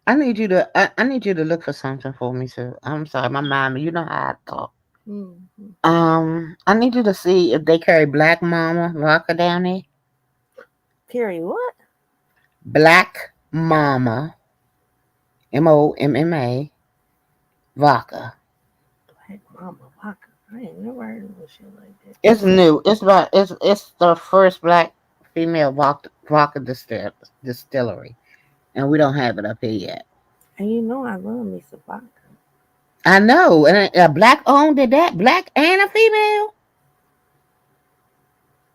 I need you to look for something for me too. I'm sorry, my mama, you know how I talk. Mm-hmm. I need you to see if they carry Black Mama vodka down there. Carrie, what? Black Mama, MOMMA vodka. Black Mama Vodka. I ain't never heard of no shit like that. It's new. It's the first black female vodka distillery, and we don't have it up here yet. And you know I love me some vodka. I know, and a black owned at that, black and a female.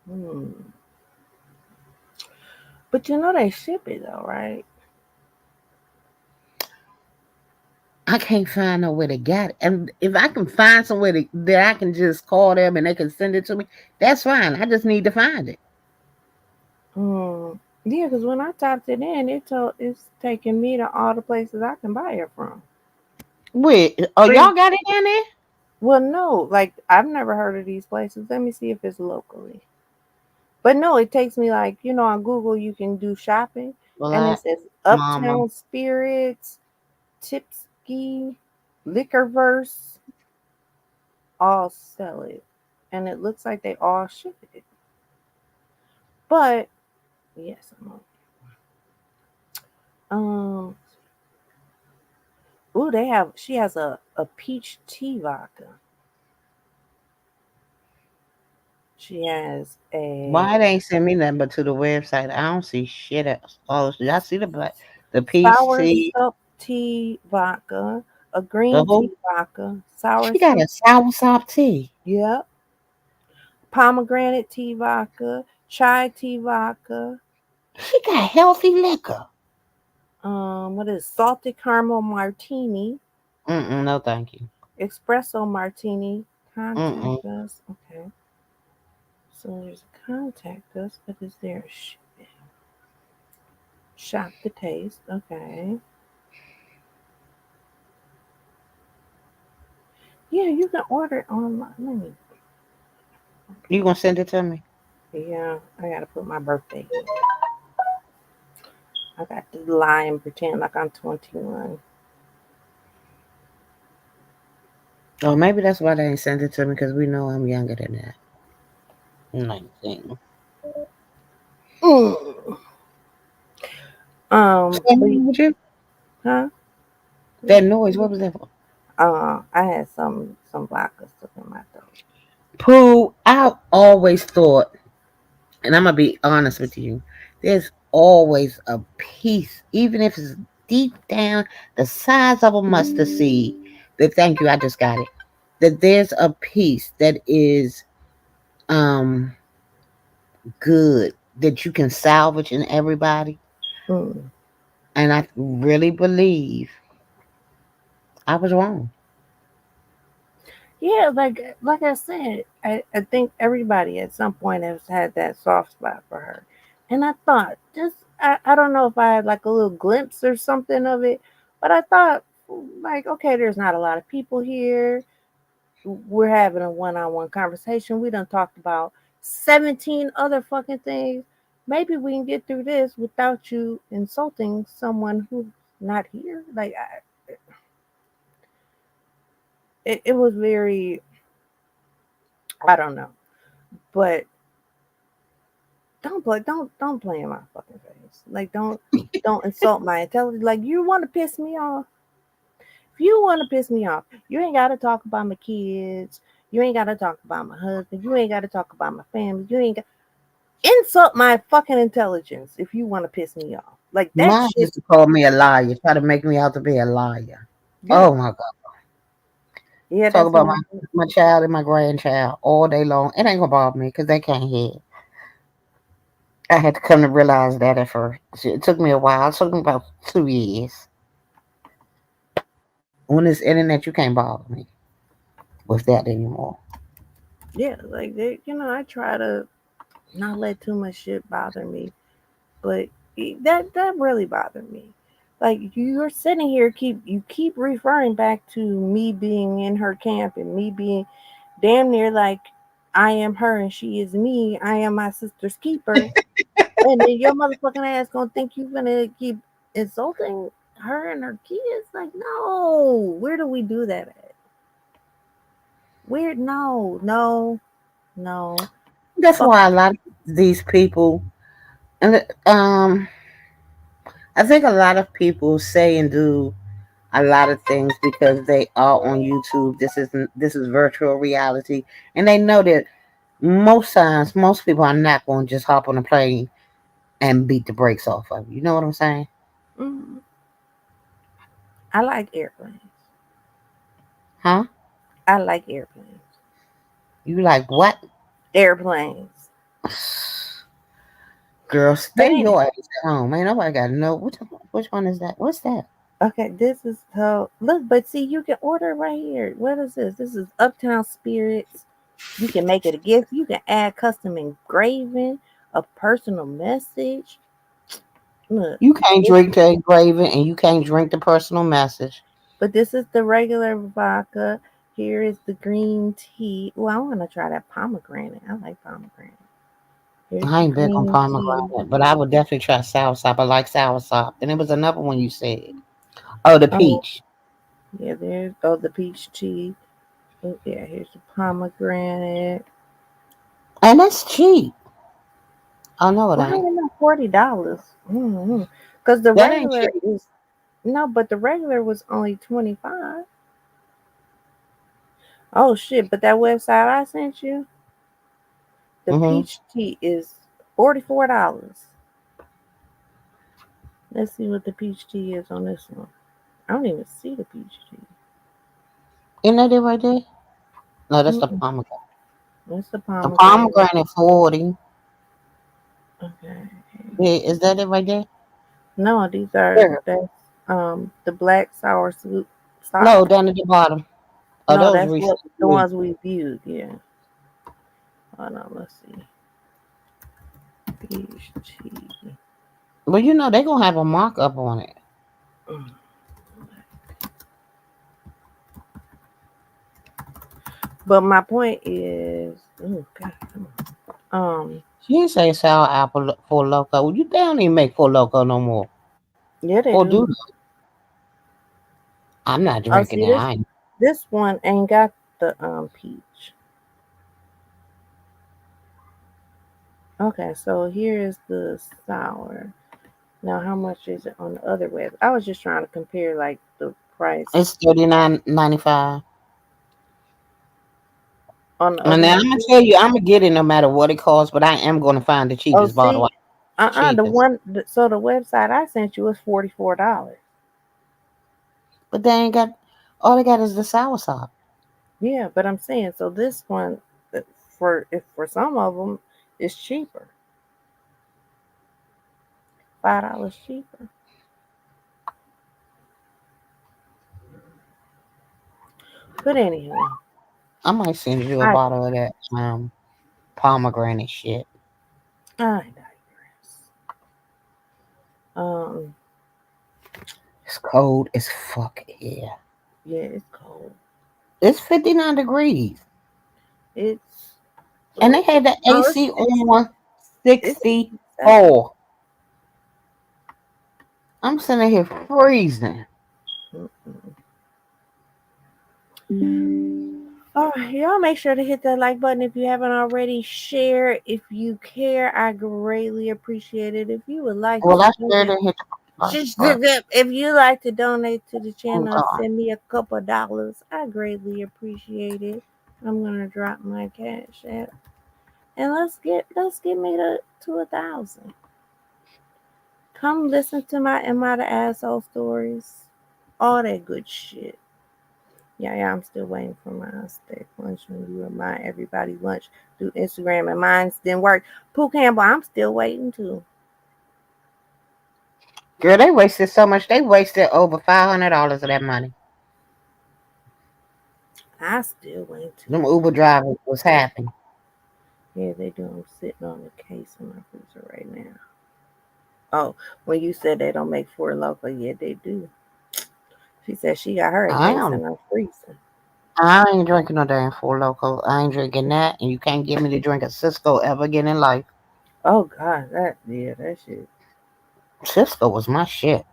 Hmm. But they ship it though, right? I can't find nowhere to get it. And if I can find somewhere that I can just call them and they can send it to me, that's fine. I just need to find it. Hmm. Yeah, because when I typed it in, it's taking me to all the places I can buy it from. Wait, oh, Free. y'all got it down there? Well, no, like I've never heard of these places. Let me see if it's locally. But no, it takes me like, on Google you can do shopping and it Black says Mama. Uptown Spirits, Tipsky, Liquorverse, all sell it. And it looks like they all ship it. But yes, um ooh, she has a peach tea vodka. She has Why a they ain't send me nothing but to the website? I don't see shit else. Oh, y'all see the peach sour tea, sop tea vodka, a the green whole. tea vodka, sour She got sop, a sour sop tea. yep, pomegranate tea vodka, chai tea vodka, She got healthy liquor. what is salted caramel martini, No, thank you. espresso martini. Mm-mm. Contact us. Okay, so there's a contact us, but is there a shop the taste? Okay, yeah, you can order it online. Let me. You gonna send it to me? Yeah, I gotta put my birthday in. I got to lie and pretend like I'm 21. Oh, maybe that's why they ain't sent it to me because we know I'm younger than that. 19. Mm. What's But wrong with you? huh? That noise, what was that for? I had some vodka stuck in my throat. Pooh, I always thought, and I'm gonna be honest with you, there's always a piece, even if it's deep down the size of a mustard seed. That thank you, I just got it. That there's a piece that is um good that you can salvage in everybody. Mm. And I really believe I was wrong. Yeah, like I said, I think everybody at some point has had that soft spot for her. And I thought just I don't know if I had like a little glimpse or something of it, but I thought like, okay, there's not a lot of people here. We're having a one-on-one conversation. We done talked about 17 other fucking things. Maybe we can get through this without you insulting someone who's not here. Like it was very, I don't know, but don't play in my fucking face. Like don't insult my intelligence. Like you want to piss me off. If you want to piss me off, you ain't got to talk about my kids. You ain't got to talk about my husband. You ain't got to talk about my family. You ain't got insult my fucking intelligence if you want to piss me off. Like that Mom shit. used to call me a liar, try to make me out to be a liar. Yeah, Oh my God. yeah. Talk That's what about my my child and my grandchild all day long. It ain't gonna bother me because they can't hear it. I had to come to realize that at first. It took me a while. It took me about 2 years. On this internet, you can't bother me with that anymore. yeah. Like they, I try to not let too much shit bother me, but that really bothered me. Like you're sitting here, keep referring back to me being in her camp and me being damn near like I am her and she is me. I am my sister's keeper, and then your motherfucking ass gonna think you gonna keep insulting her and her kids. Like no, where do we do that at? Where no. That's Fuck. why a lot of these people, and I think a lot of people say and do a lot of things because they are on YouTube. This is virtual reality, and they know that most times most people are not going to just hop on a plane and beat the brakes off of you. You know what I'm saying? Mm, I like airplanes. Huh? I like airplanes. You like what? Airplanes. Girl, But stay anyway, your ass at home. Ain't nobody got to know which one is that. What's that? okay, this is so look, but see, you can order right here. What is this? This is Uptown Spirits. You can make it a gift. You can add custom engraving, a personal message. Look, You can't this, drink the engraving and you can't drink the personal message. but this is the regular vodka. Here is the green tea. Well, I want to try that pomegranate. I like pomegranate. Here's I the ain't big on green tea. pomegranate, but I would definitely try soursop. I like soursop. And it was another one you said. Oh, the Oh, peach. yeah, there's the peach tea. Oh, yeah, here's the pomegranate. And that's cheap. Oh, no, it Why ain't. ain't no $40? Mm-hmm. Because the That ain't regular cheap. is no, but the regular was only 25. Oh shit! But that website I sent you, the Mm-hmm. peach tea is $44. Let's see what the peach tea is on this one. I don't even see the peach tea. Isn't that it right there? No, that's the Mm-mm. pomegranate. That's the The pomegranate. pomegranate 40. Okay. Yeah, is that it right there? No, these are There. that's the black sour sop. No, down at the bottom. Oh, No, those that's recent. what the ones we viewed. Yeah. Hold on. Let's see. Peach tea. Well, they're going to have a markup on it. Mm. But my point is, oh God, come on. She didn't say sour apple for loco. They don't even make for loco no more. Yeah, they Or do do. they? I'm not Oh, drinking see it. I ain't. this one ain't got the peach. Okay, so here is the sour. Now, how much is it on the other web? I was just trying to compare like the price It's $39.95. on the And other now I'm gonna tell you, I'm gonna get it no matter what it costs, but I am gonna find the Oh, cheapest bottle. see, the Cheapest. one. So the website I sent you was $44. But they ain't got all they got is the soursop. Yeah, but I'm saying so this one, for if for some of them, is cheaper, $5 cheaper. But anyway, I might send you a I bottle of that pomegranate shit. I digress. Um, It's cold as fuck here. yeah, it's cold. It's 59 degrees. It's And they had the no, it's AC six. on It's 67. 64. I'm sitting here freezing. All right, y'all make sure to hit that like button if you haven't already. Share if you care. I greatly appreciate it. If you would like Well, to I sure donate, didn't hit the like just button. if you like to donate to the Hold channel, on. send me a couple of dollars. I greatly appreciate it. I'm gonna drop my cash app and let's get me to 1,000. Come listen to my Am I the Asshole stories, all that good shit. Yeah, I'm still waiting for my steak lunch when you remind everybody lunch through Instagram and mine didn't work. Pooh Campbell, I'm still waiting too. Girl, they wasted so much. They wasted over $500 of that money. I still waiting too. Them Uber drivers was happy. Yeah, they do. I'm sitting on the case in my freezer right now. Oh, when you said they don't make Four Local, yeah, they do. She said she got her a I case am. in her freezer. I ain't drinking no damn Four Local. I ain't drinking that, and you can't get me to drink a Cisco ever again in life. Oh God, that shit. Cisco was my shit.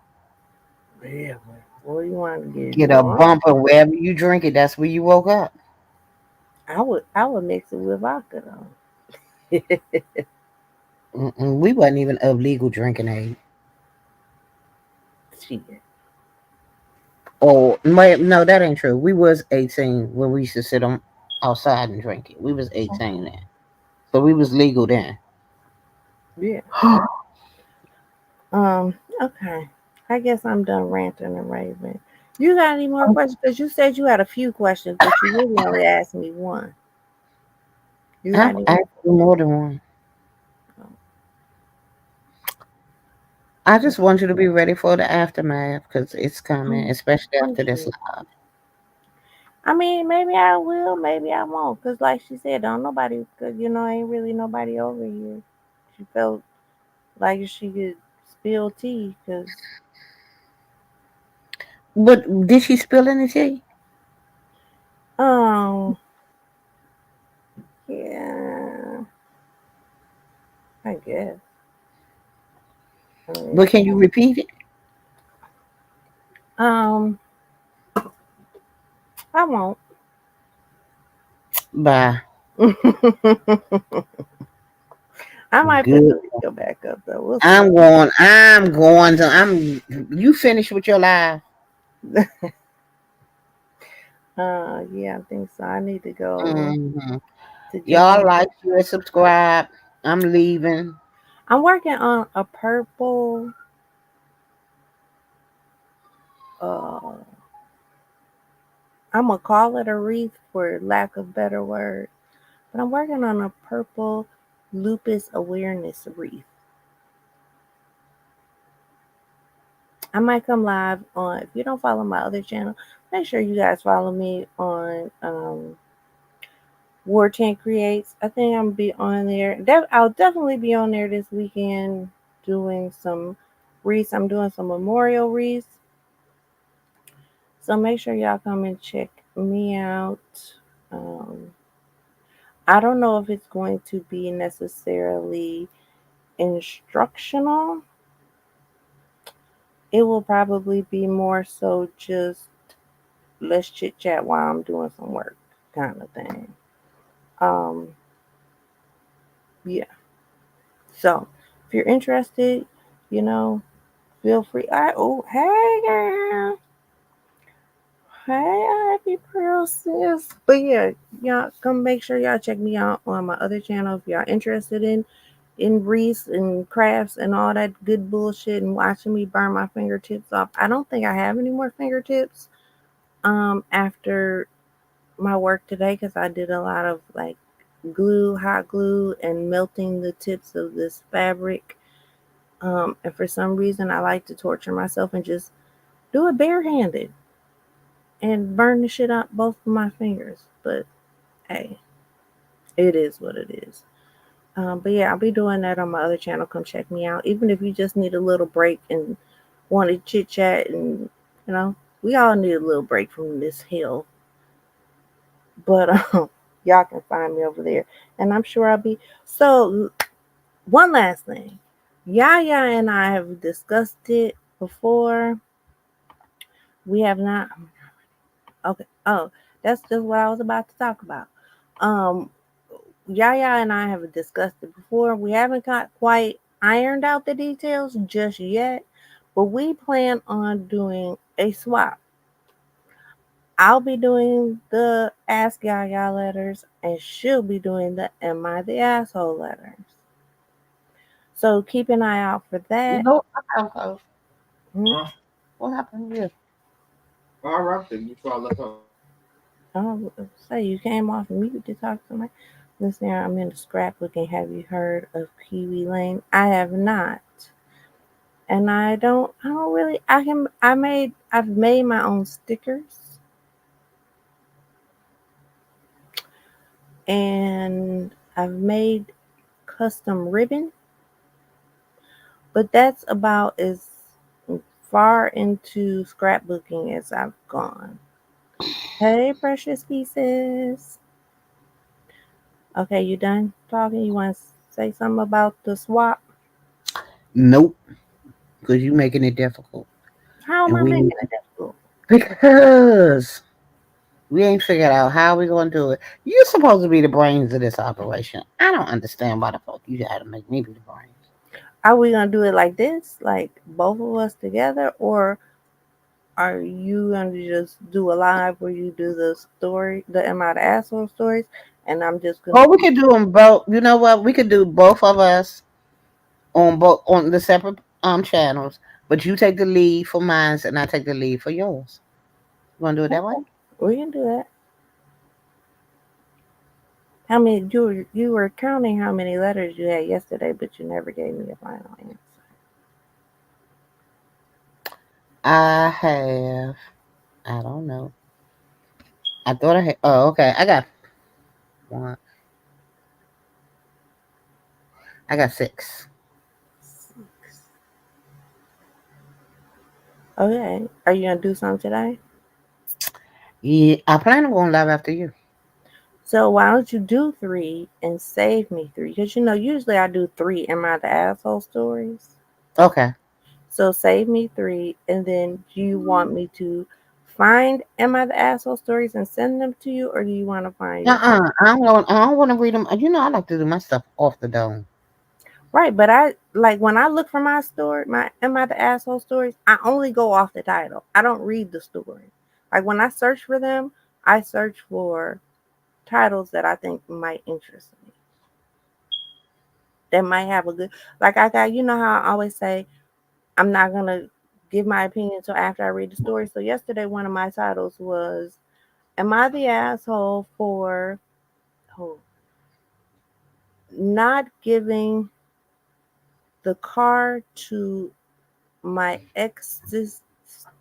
Yeah, boy, you want to get Get a drunk? bumper wherever you drink it. That's where you woke up. I would mix it with vodka though. We wasn't even of legal drinking age. Shit. Oh, no, that ain't true. We was 18 when we used to sit on outside and drink it. We was 18 then, so we was legal then. Yeah. Okay. I guess I'm done ranting and raving. You got any more questions? Because you said you had a few questions, but you really only asked me one. You got I've any more? asked you more than one. I just want you to be ready for the aftermath because it's coming, Um, especially I'm after this sure. live. I mean, maybe I will, maybe I won't. Cause like she said, don't nobody, cause ain't really nobody over here. She felt like she could spill tea, cause But did she spill any tea? um, yeah, I guess. I But mean, can you repeat it? um, I won't. Bye. I might put Good. the video back up though. We'll see. I'm going. I'm going to. I'm. You finished with your live. Yeah, I think so. I need to go Hmm. to Y'all Jamie. like, share, subscribe. I'm leaving. I'm working on a purple. Uh, I'm gonna call it a wreath for lack of better word, but I'm working on a purple lupus awareness wreath. I might come live on. If you don't follow my other channel, make sure you guys follow me on War Tank Creates. I think I'm gonna be on there. I'll definitely be on there this weekend doing some wreaths. I'm doing some memorial wreaths. So make sure y'all come and check me out. Um, I don't know if it's going to be necessarily instructional. It will probably be more so just let's chit chat while I'm doing some work kind of thing. Um, yeah. So if you're interested, you know, feel free. Hey girl. Hey, Happy Pearl sis. But yeah, y'all come make sure y'all check me out on my other channel if y'all interested in Reese and crafts and all that good bullshit and watching me burn my fingertips off. I don't think I have any more fingertips after my work today because I did a lot of like glue, hot glue, and melting the tips of this fabric. And for some reason, I like to torture myself and just do it barehanded and burn the shit out both of my fingers. But hey, it is what it is. But yeah, I'll be doing that on my other channel. Come check me out. Even if you just need a little break and want to chit chat, and you know, we all need a little break from this hell. But y'all can find me over there, and I'm sure I'll be. So one last thing, Yaya and I have discussed it before. We have not. Okay. Oh, that's just what I was about to talk about. Um, Yaya and I have discussed it before. We haven't got quite ironed out the details just yet, but we plan on doing a swap. I'll be doing the Ask Yaya letters, and she'll be doing the Am I the Asshole letters. So keep an eye out for You that. know, okay. Mhm. What happened here? All right, then you try let her. Oh, say you came off mute to talk to me. Listen, I'm in the scrapbooking. Have you heard of Kiwi Lane? I have not. And I don't really I've made my own stickers and I've made custom ribbon, but that's about as far into scrapbooking as I've gone. Hey, precious pieces. Okay, you done talking? You want to say something about the swap? Nope, because you making it difficult, How am and I we making need it difficult? because we ain't figured out how we gonna do it. You're supposed to be the brains of this operation. I don't understand why the fuck you got to make me be the brains. Are we gonna do it like this, like both of us together, or are you gonna just do a live where you do the story, the Am I the Asshole stories, and I'm just gonna Or we keep. could do them both. You know what? We could do both of us on both on the separate channels, but you take the lead for mine, and I take the lead for yours. You want to do it that way? Okay, we can do that. How many you were counting how many letters you had yesterday, but you never gave me a final answer. I have. I don't know. I thought I had. Oh, okay. I got one. I got six. Okay, are you gonna do something today? Yeah, I plan on going live after you. So why don't you do three and save me three? Because you know usually I do three Am I the Asshole stories. Okay. So save me three, and then do you want me to find Am I the Asshole stories and send them to you, or do you want to find your own? I don't know. I don't want to read them. You know, I like to do my stuff off the dome. Right, but I like when I look for my story, my Am I the Asshole stories, I only go off the title. I don't read the story. Like when I search for them, I search for titles that I think might interest me. That might have a good like I got you know how I always say I'm not gonna give my opinion until after I read the story. So yesterday one of my titles was Am I the asshole for oh, not giving the car to my ex's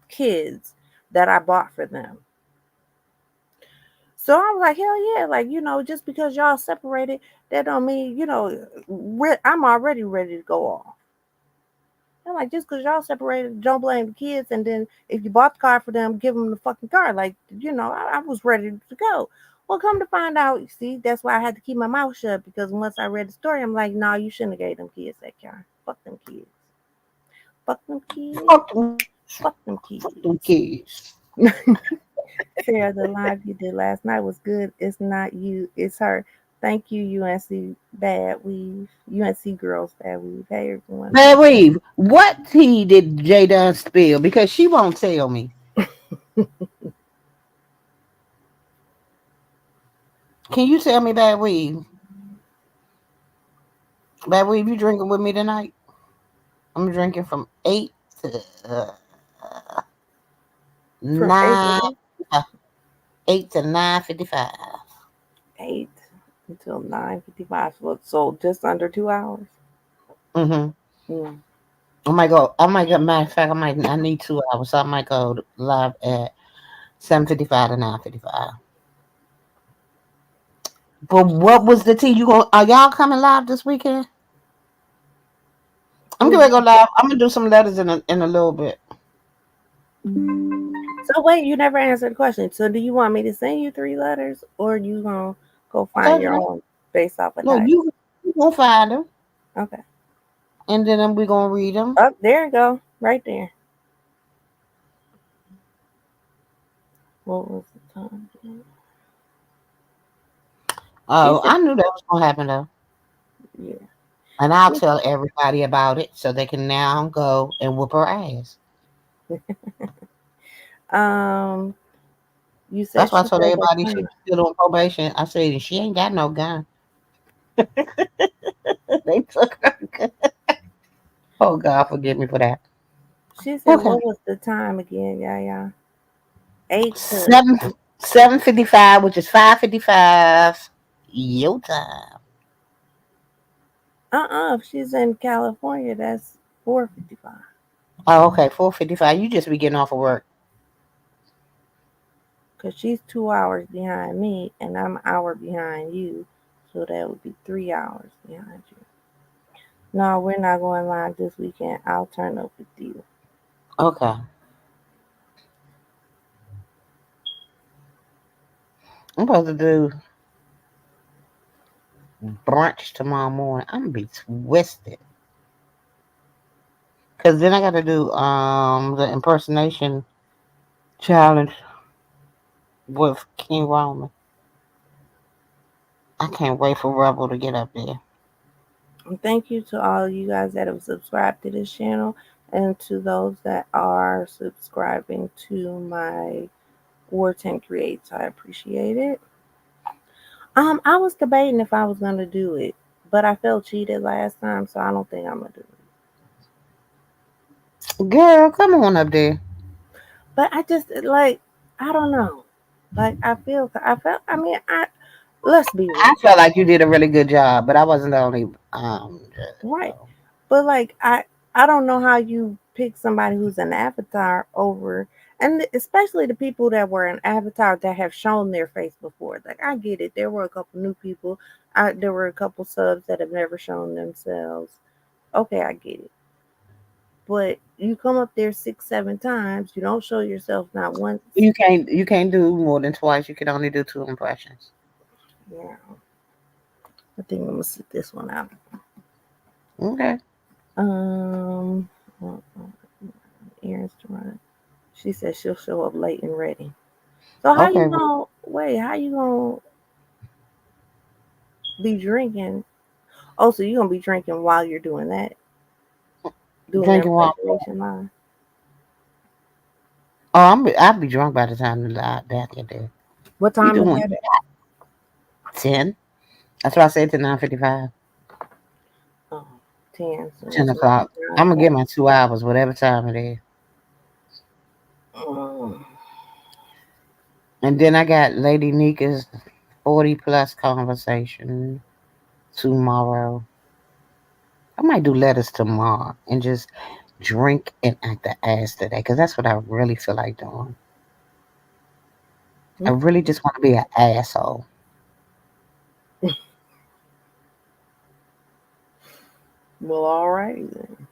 kids that I bought for them? So I was like, hell yeah, like, you know, just because y'all separated, that don't mean, you know, I'm already ready to go off. I'm like, just because y'all separated, don't blame the kids. And then if you bought the car for them, give them the fucking car. Like, you know, I was ready to go. Well, come to find out, you see, that's why I had to keep my mouth shut because once I read the story, I'm like, no, you shouldn't have gave them kids that car. Fuck them kids. Fuck them kids. Fuck them, Fuck them fuck them kids. kids. Sarah, the live you did last night was good. It's not you, it's her. Thank you, UNC Bad Weave. UNC Girls Bad Weave. Hey, everyone. Bad Weave, what tea did J Dunn spill? Because she won't tell me. Can you tell me, Bad Weave? Bad Weave, you drinking with me tonight? I'm drinking from 8 to From 8 to 9, what? 8 to 9:55. 8 until 9:55. So just under 2 hours. Mm-hmm. Mm. I might go. Matter of fact, I need 2 hours, so I might go live at 7:55 to 9:55. But what was the tea? Are y'all coming live this weekend? I'm Who gonna you? go live. I'm gonna do some letters in a little bit. So wait, you never answered the question. So do you want me to send you 3 letters, or you gonna go I find told you your that. own based off a No, title? you gonna find them, Okay. and then we gonna read them. Up there you go, right there. What was the time? She Oh, said, I knew that was gonna happen though, yeah. and I'll She, tell everybody about it so they can now go and whoop her ass. um, you said That's why I she told said what everybody she's time? still on probation. I said she ain't got no gun. They took her gun. Oh God, forgive me for that. She said, Okay. what was the time again? Yeah. 8 to 7:55, which is 5:55 your time. If she's in California, that's 4:55. Oh, okay, 4:55. You just be getting off of work. Because she's 2 hours behind me, and I'm an hour behind you. So that would be 3 hours behind you. No, we're not going live this weekend. I'll turn up with you. Okay. I'm supposed to do brunch tomorrow morning. I'm gonna be twisted. Cause then I gotta do the impersonation challenge with King Roman. I can't wait for Rebel to get up there. And thank you to all you guys that have subscribed to this channel, and to those that are subscribing to my War 10 Creates. I appreciate it. I was debating if I was gonna do it, but I felt cheated last time, so I don't think I'm gonna do it. Girl, come on up there. But I just like, I don't know. Like I mean, let's be I real. felt like you did a really good job, but I wasn't the only judge, Right. so. But like I don't know how you pick somebody who's an avatar over, and especially the people that were an avatar that have shown their face before. Like I get it. There were a couple new people. There were a couple subs that have never shown themselves. Okay, I get it. But you come up there 6, 7 times, you don't show yourself not once. You can't do more than twice. You can only do 2 impressions. Yeah. I think I'm gonna sit this one out. Okay. Um, Aaron's to run. She said she'll show up late and ready. So how Okay. you gonna wait? How you gonna be drinking? Oh, so you gonna be drinking while you're doing that, doing the Drinking water. impersonation line? Oh, I'll be drunk by the time that get there. What You time is doing that at? 10? That's what I said to 9:55. Oh, 10. So 10 it's o'clock. I'm gonna get my 2 hours, whatever time it is. Mm. And then I got Lady Nika's 40 plus conversation tomorrow. I might do letters tomorrow and just drink and act the ass today, because that's what I really feel like doing. I really just want to be an asshole. Well, all right then.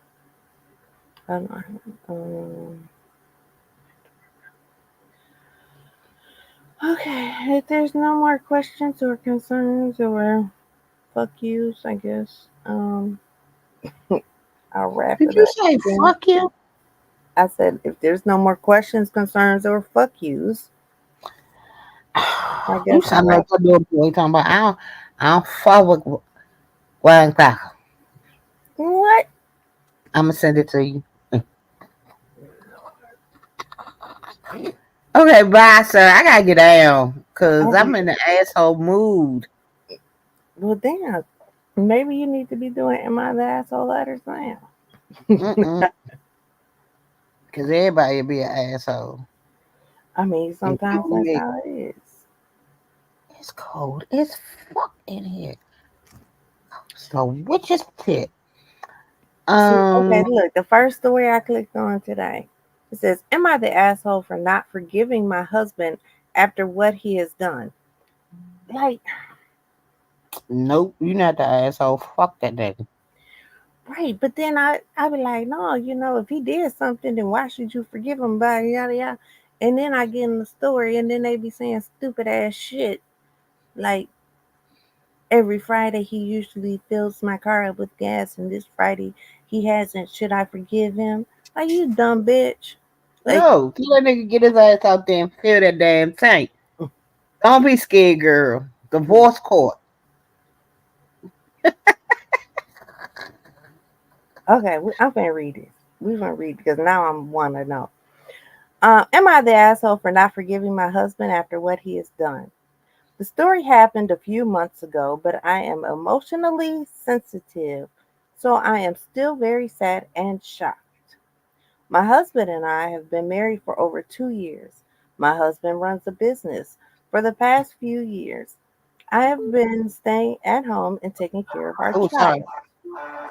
I don't know. Okay, if there's no more questions or concerns or fuck yous, I guess I'll wrap Did it you up. say Then. fuck you? I said if there's no more questions, concerns, or fuck yous, I You guess I'll sound like wrap. a little boy talking about I don't fuck with wine cracker. What? I'm gonna send it to you. Okay, bye, sir. I gotta get down because I'm Okay. in the asshole mood. Well, damn. Maybe you need to be doing Am I the Asshole letters now. Mm-mm. Because everybody be an asshole, I mean, sometimes including that's me. how it is. It's cold. It's fuck in here. So, which is pit? See, Um, okay, look, the first story I clicked on today, it says, Am I the asshole for not forgiving my husband after what he has done? Like, nope, you're not the asshole. Fuck that nigga. right, but then I be like, no, if he did something, then why should you forgive him? By yada yada. And then I get in the story, and then they be saying stupid ass shit like every Friday he usually fills my car up with gas, and this Friday he hasn't. Should I forgive him? Like you dumb bitch. Like No, tell that nigga get his ass out there and fill that damn tank. Don't be scared, girl. Divorce court. okay, I'm gonna read this. We're gonna read because now I'm want to know. Am I the asshole for not forgiving my husband after what he has done? The story happened a few months ago, but I am emotionally sensitive, so I am still very sad and shocked. My husband and I have been married for over 2 years. My husband runs a business. For the past few years, I have been staying at home and taking care of our Oh, sorry. child.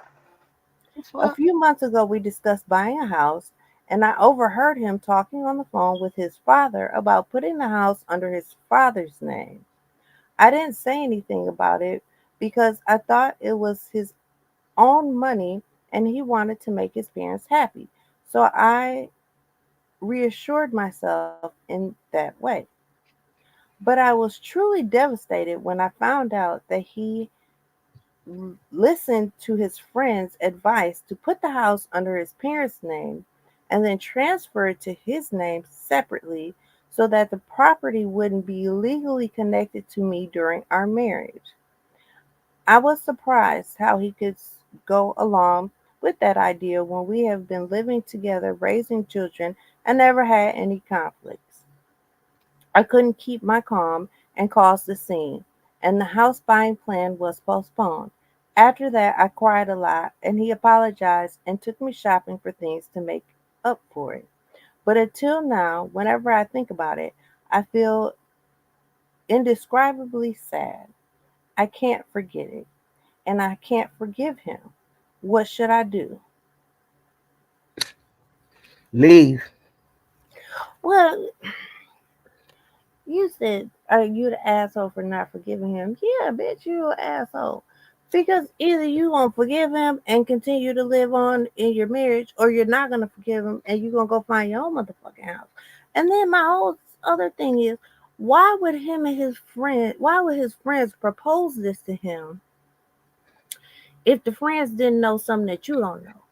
That's A what? few months ago, we discussed buying a house, and I overheard him talking on the phone with his father about putting the house under his father's name. I didn't say anything about it because I thought it was his own money and he wanted to make his parents happy. So I reassured myself in that way. But I was truly devastated when I found out that he listened to his friend's advice to put the house under his parents' name and then transfer it to his name separately so that the property wouldn't be legally connected to me during our marriage. I was surprised how he could go along with that idea when we have been living together, raising children, and never had any conflicts. I couldn't keep my calm and caused the scene, and the house buying plan was postponed. After that, I cried a lot, and he apologized and took me shopping for things to make up for it. But until now, whenever I think about it, I feel indescribably sad. I can't forget it, and I can't forgive him. What should I do? Leave. Well, you said, are you the asshole for not forgiving him? Yeah, bitch, you an asshole. Because either you gonna forgive him and continue to live on in your marriage, or you're not gonna forgive him and you're gonna go find your own motherfucking house. And then my whole other thing is, why would his friends propose this to him if the friends didn't know something that you don't know?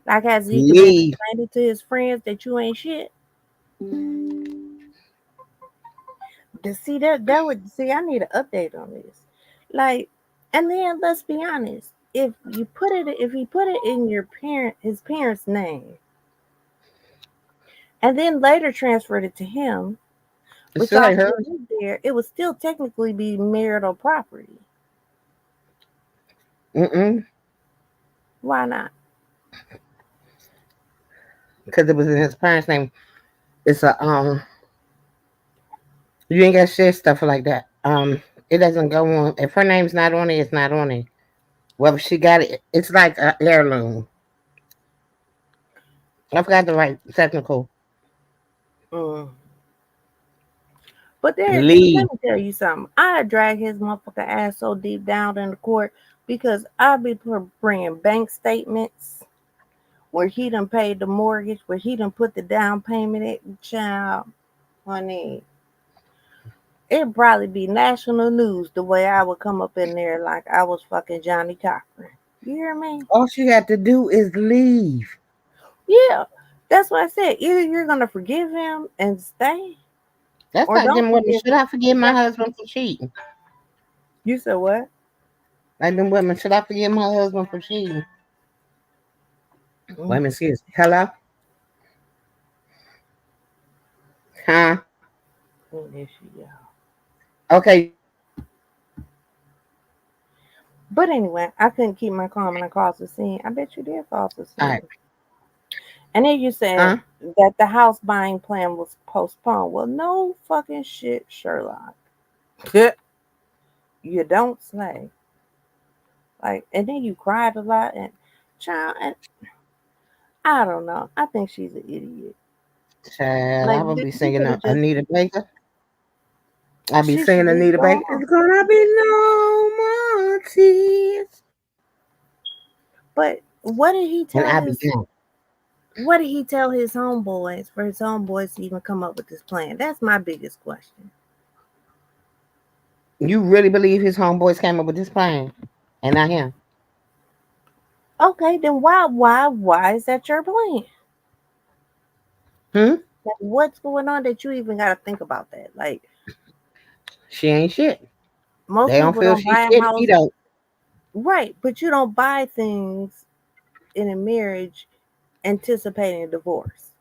Like has Zeke been Leave. explaining to his friends that you ain't shit? To see that would see I need an update on this. Like, and then let's be honest. If he put it in his parents' name and then later transferred it to him, It's which still y'all ain't still hers. live there, it would still technically be marital property. Mm-mm. Why not? Because it was in his parents' name. It's a You ain't got to share stuff like that. It doesn't go on. If her name's not on it, it's not on it. Well, if she got it, it's like an heirloom. I forgot the right technical. Mm. But let Leave. me tell you something. I drag his motherfucking ass so deep down in the court because I be bringing bank statements where he done paid the mortgage, where he done put the down payment at child, honey. It'd probably be national news the way I would come up in there like I was fucking Johnny Cochran. You hear me? All she got to do is leave. Yeah. That's what I said. Either you're gonna forgive him and stay, That's or like don't them women. forgive Should him. I forgive my husband for cheating? You said what? Like them women, should I forgive my husband for cheating? Mm, Women, excuse me. Hello? Huh? there she go. Okay. But anyway, I couldn't keep my calm and I caused a scene. I bet you did cause a All right. scene. And then you said Huh? that the house buying plan was postponed. Well, no fucking shit, Sherlock. You don't say. Like, and then you cried a lot, and child, and I don't know. I think she's an idiot. Child, I Like, will be you singing could have just. Anita Baker. I be She should singing just Anita go Baker. home. It's gonna be no more tears. But what did he And tell I be his? down. What did he tell his homeboys for his homeboys to even come up with this plan? That's my biggest question. You really believe his homeboys came up with this plan? And not him? Okay, then why is that your plan? Hmm? Like, what's going on that you even got to think about that? Like, She ain't shit. most They don't people feel don't she buy a shit. He house, don't. right? But you don't buy things in a marriage anticipating a divorce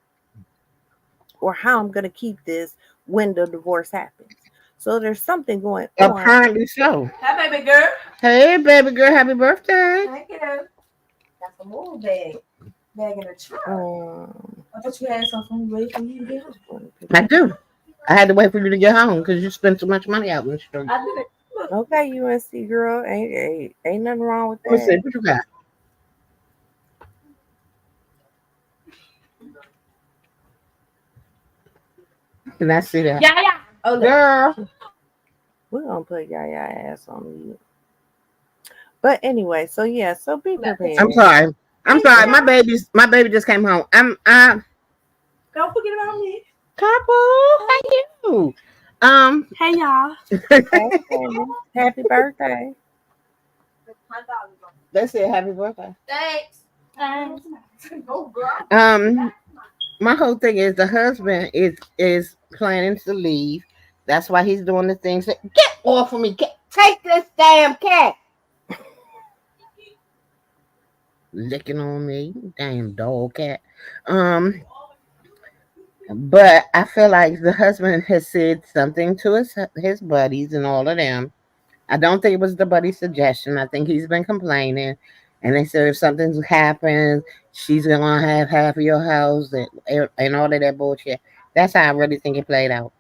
or how I'm going to keep this when the divorce happens. So there's something going on. Apparently so. Hi, baby girl. Hey, baby girl, happy birthday. Thank you. Got some more bag in the truck. Um, I thought you had something ready for you to get home. I do. I had to wait for you to get home because you spent too much money out in the street. I did it. Look, okay, UNC girl, ain't nothing wrong with Let me see. that. What you got? Can I see that? yeah, yeah. Oh, look. Girl. We're gonna put Yaya ass on mute. But anyway, so yeah, so be Look, I'm prepared. sorry. I'm Hey, sorry. y'all. My baby just came home. Don't forget about me. Couple. How you? Hey, y'all. Hey, Candy, happy birthday. My dog is on. They said happy birthday. Thanks. Thanks. Go, girl. My whole thing is the husband is planning to leave. That's why he's doing the things that get off of me. Take this damn cat. Licking on me, damn dog cat. Um, but I feel like the husband has said something to his buddies and all of them. I don't think it was the buddy's suggestion. I think he's been complaining, and they said if something's happened, she's gonna have half of your house and all of that bullshit. That's how I really think it played out.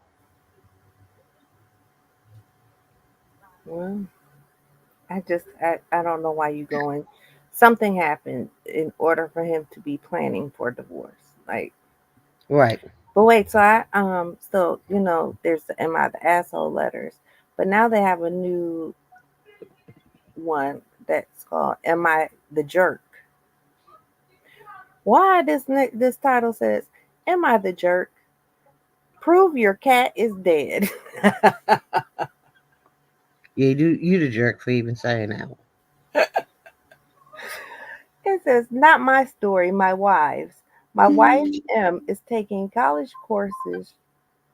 Well, I don't know why you going. Something happened in order for him to be planning for divorce. Like, Right. but wait, so so there's the "Am I the Asshole" letters, but now they have a new one that's called "Am I the Jerk?" Why this title says "Am I the Jerk? Prove your cat is dead." Yeah, you the jerk for even saying that. It says, "Not my story, my wife's. My wife M is taking college courses,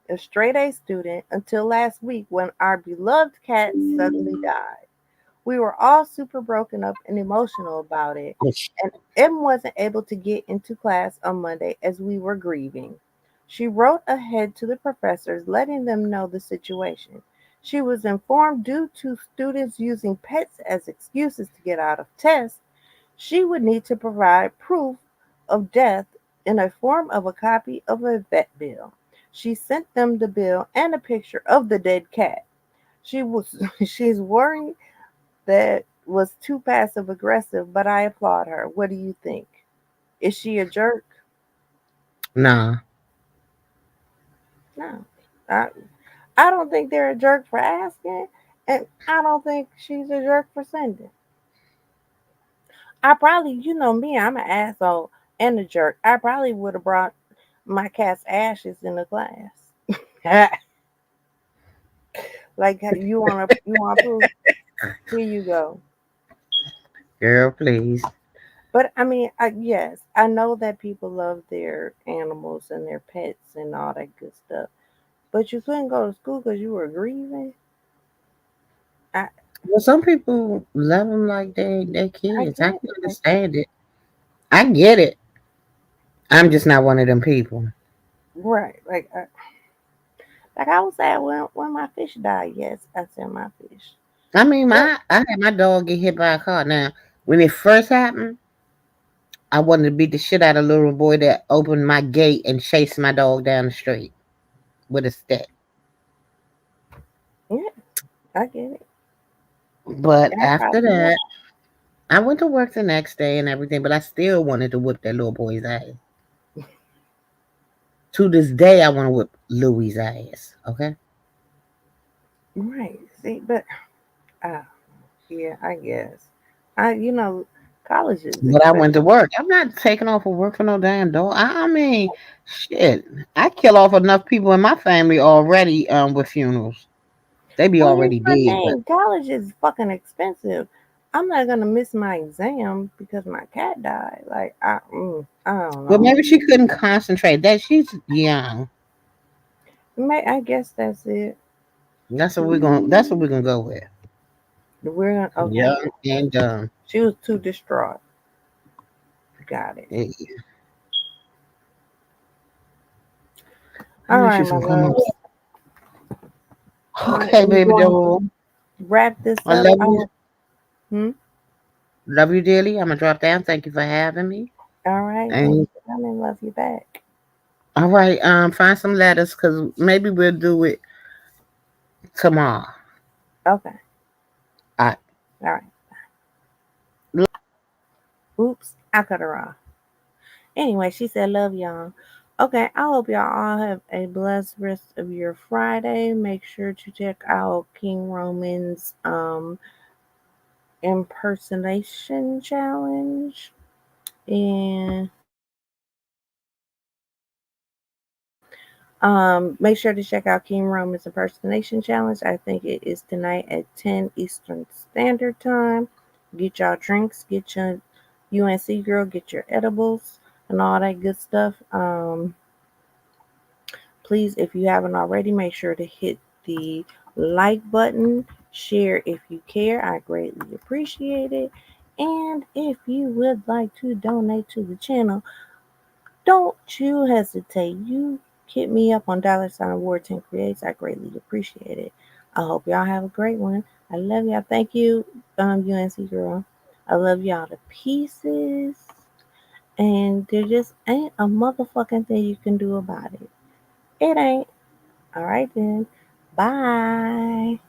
a straight A student, until last week when our beloved cat suddenly died. We were all super broken up and emotional about it, and M wasn't able to get into class on Monday as we were grieving. She wrote ahead to the professors, letting them know the situation. She was informed due to students using pets as excuses to get out of tests, she would need to provide proof of death in a form of a copy of a vet bill. She sent them the bill and a picture of the dead cat. She's worried that was too passive aggressive, but I applaud her. What do you think? Is she a jerk? Nah. No. I, I don't think they're a jerk for asking, and I don't think she's a jerk for sending. I probably, me, I'm an asshole and a jerk. I probably would have brought my cat's ashes in the class. Like, you want proof? Here you go. Girl, please. But I mean, yes, I know that people love their animals and their pets and all that good stuff. But you couldn't go to school because you were grieving. I Well, some people love them like their I kids. I get can like understand it. I get it. I'm just not one of them people. right. Like I was sad when my fish died. Yes, I said my fish. I mean, But I had my dog get hit by a car. Now, when it first happened, I wanted to beat the shit out of the little boy that opened my gate and chased my dog down the street with a stick. yeah, I get it. But And I after probably would. that, I went to work the next day and everything, but I still wanted to whip that little boy's ass. To this day, I want to whip Louis' ass. Okay. Right. See, but uh, yeah, I guess. I college is But I went to expensive. work. I'm not taking off of work for no damn dog. I mean, shit. I kill off enough people in my family already with funerals. They be Well, here's already my dead. But thing. College is fucking expensive. I'm not gonna miss my exam because my cat died. Like I don't well, know. maybe she couldn't concentrate. That she's young. I guess that's it. That's what we're gonna go with. We're gonna okay. Young and dumb. She was too distraught. Got it. Yeah. All Let me right, shoot my some love. comments. All right, Okay, we're baby going doll. to wrap this I up. love I you. will, hmm? Love you dearly. I'm gonna drop down. Thank you for having me. All right. Thank you And for coming. Love you back. all right, find some letters because maybe we'll do it tomorrow. Okay. All right. All right. Oops. I cut her off. Anyway, she said, love y'all. Okay, I hope y'all all have a blessed rest of your Friday. Make sure to check out King Roman's impersonation challenge. And make sure to check out King Roman's impersonation challenge. I think it is tonight at 10 Eastern Standard Time. Get y'all drinks, get your UNC girl, get your edibles and all that good stuff. Please, if you haven't already, make sure to hit the like button, share if you care. I greatly appreciate it. And if you would like to donate to the channel, don't you hesitate. You hit me up on $War10 Creates. I greatly appreciate it. I hope y'all have a great one. I love y'all. Thank you, UNC girl. I love y'all to pieces. And there just ain't a motherfucking thing you can do about it. It ain't. All right then. Bye.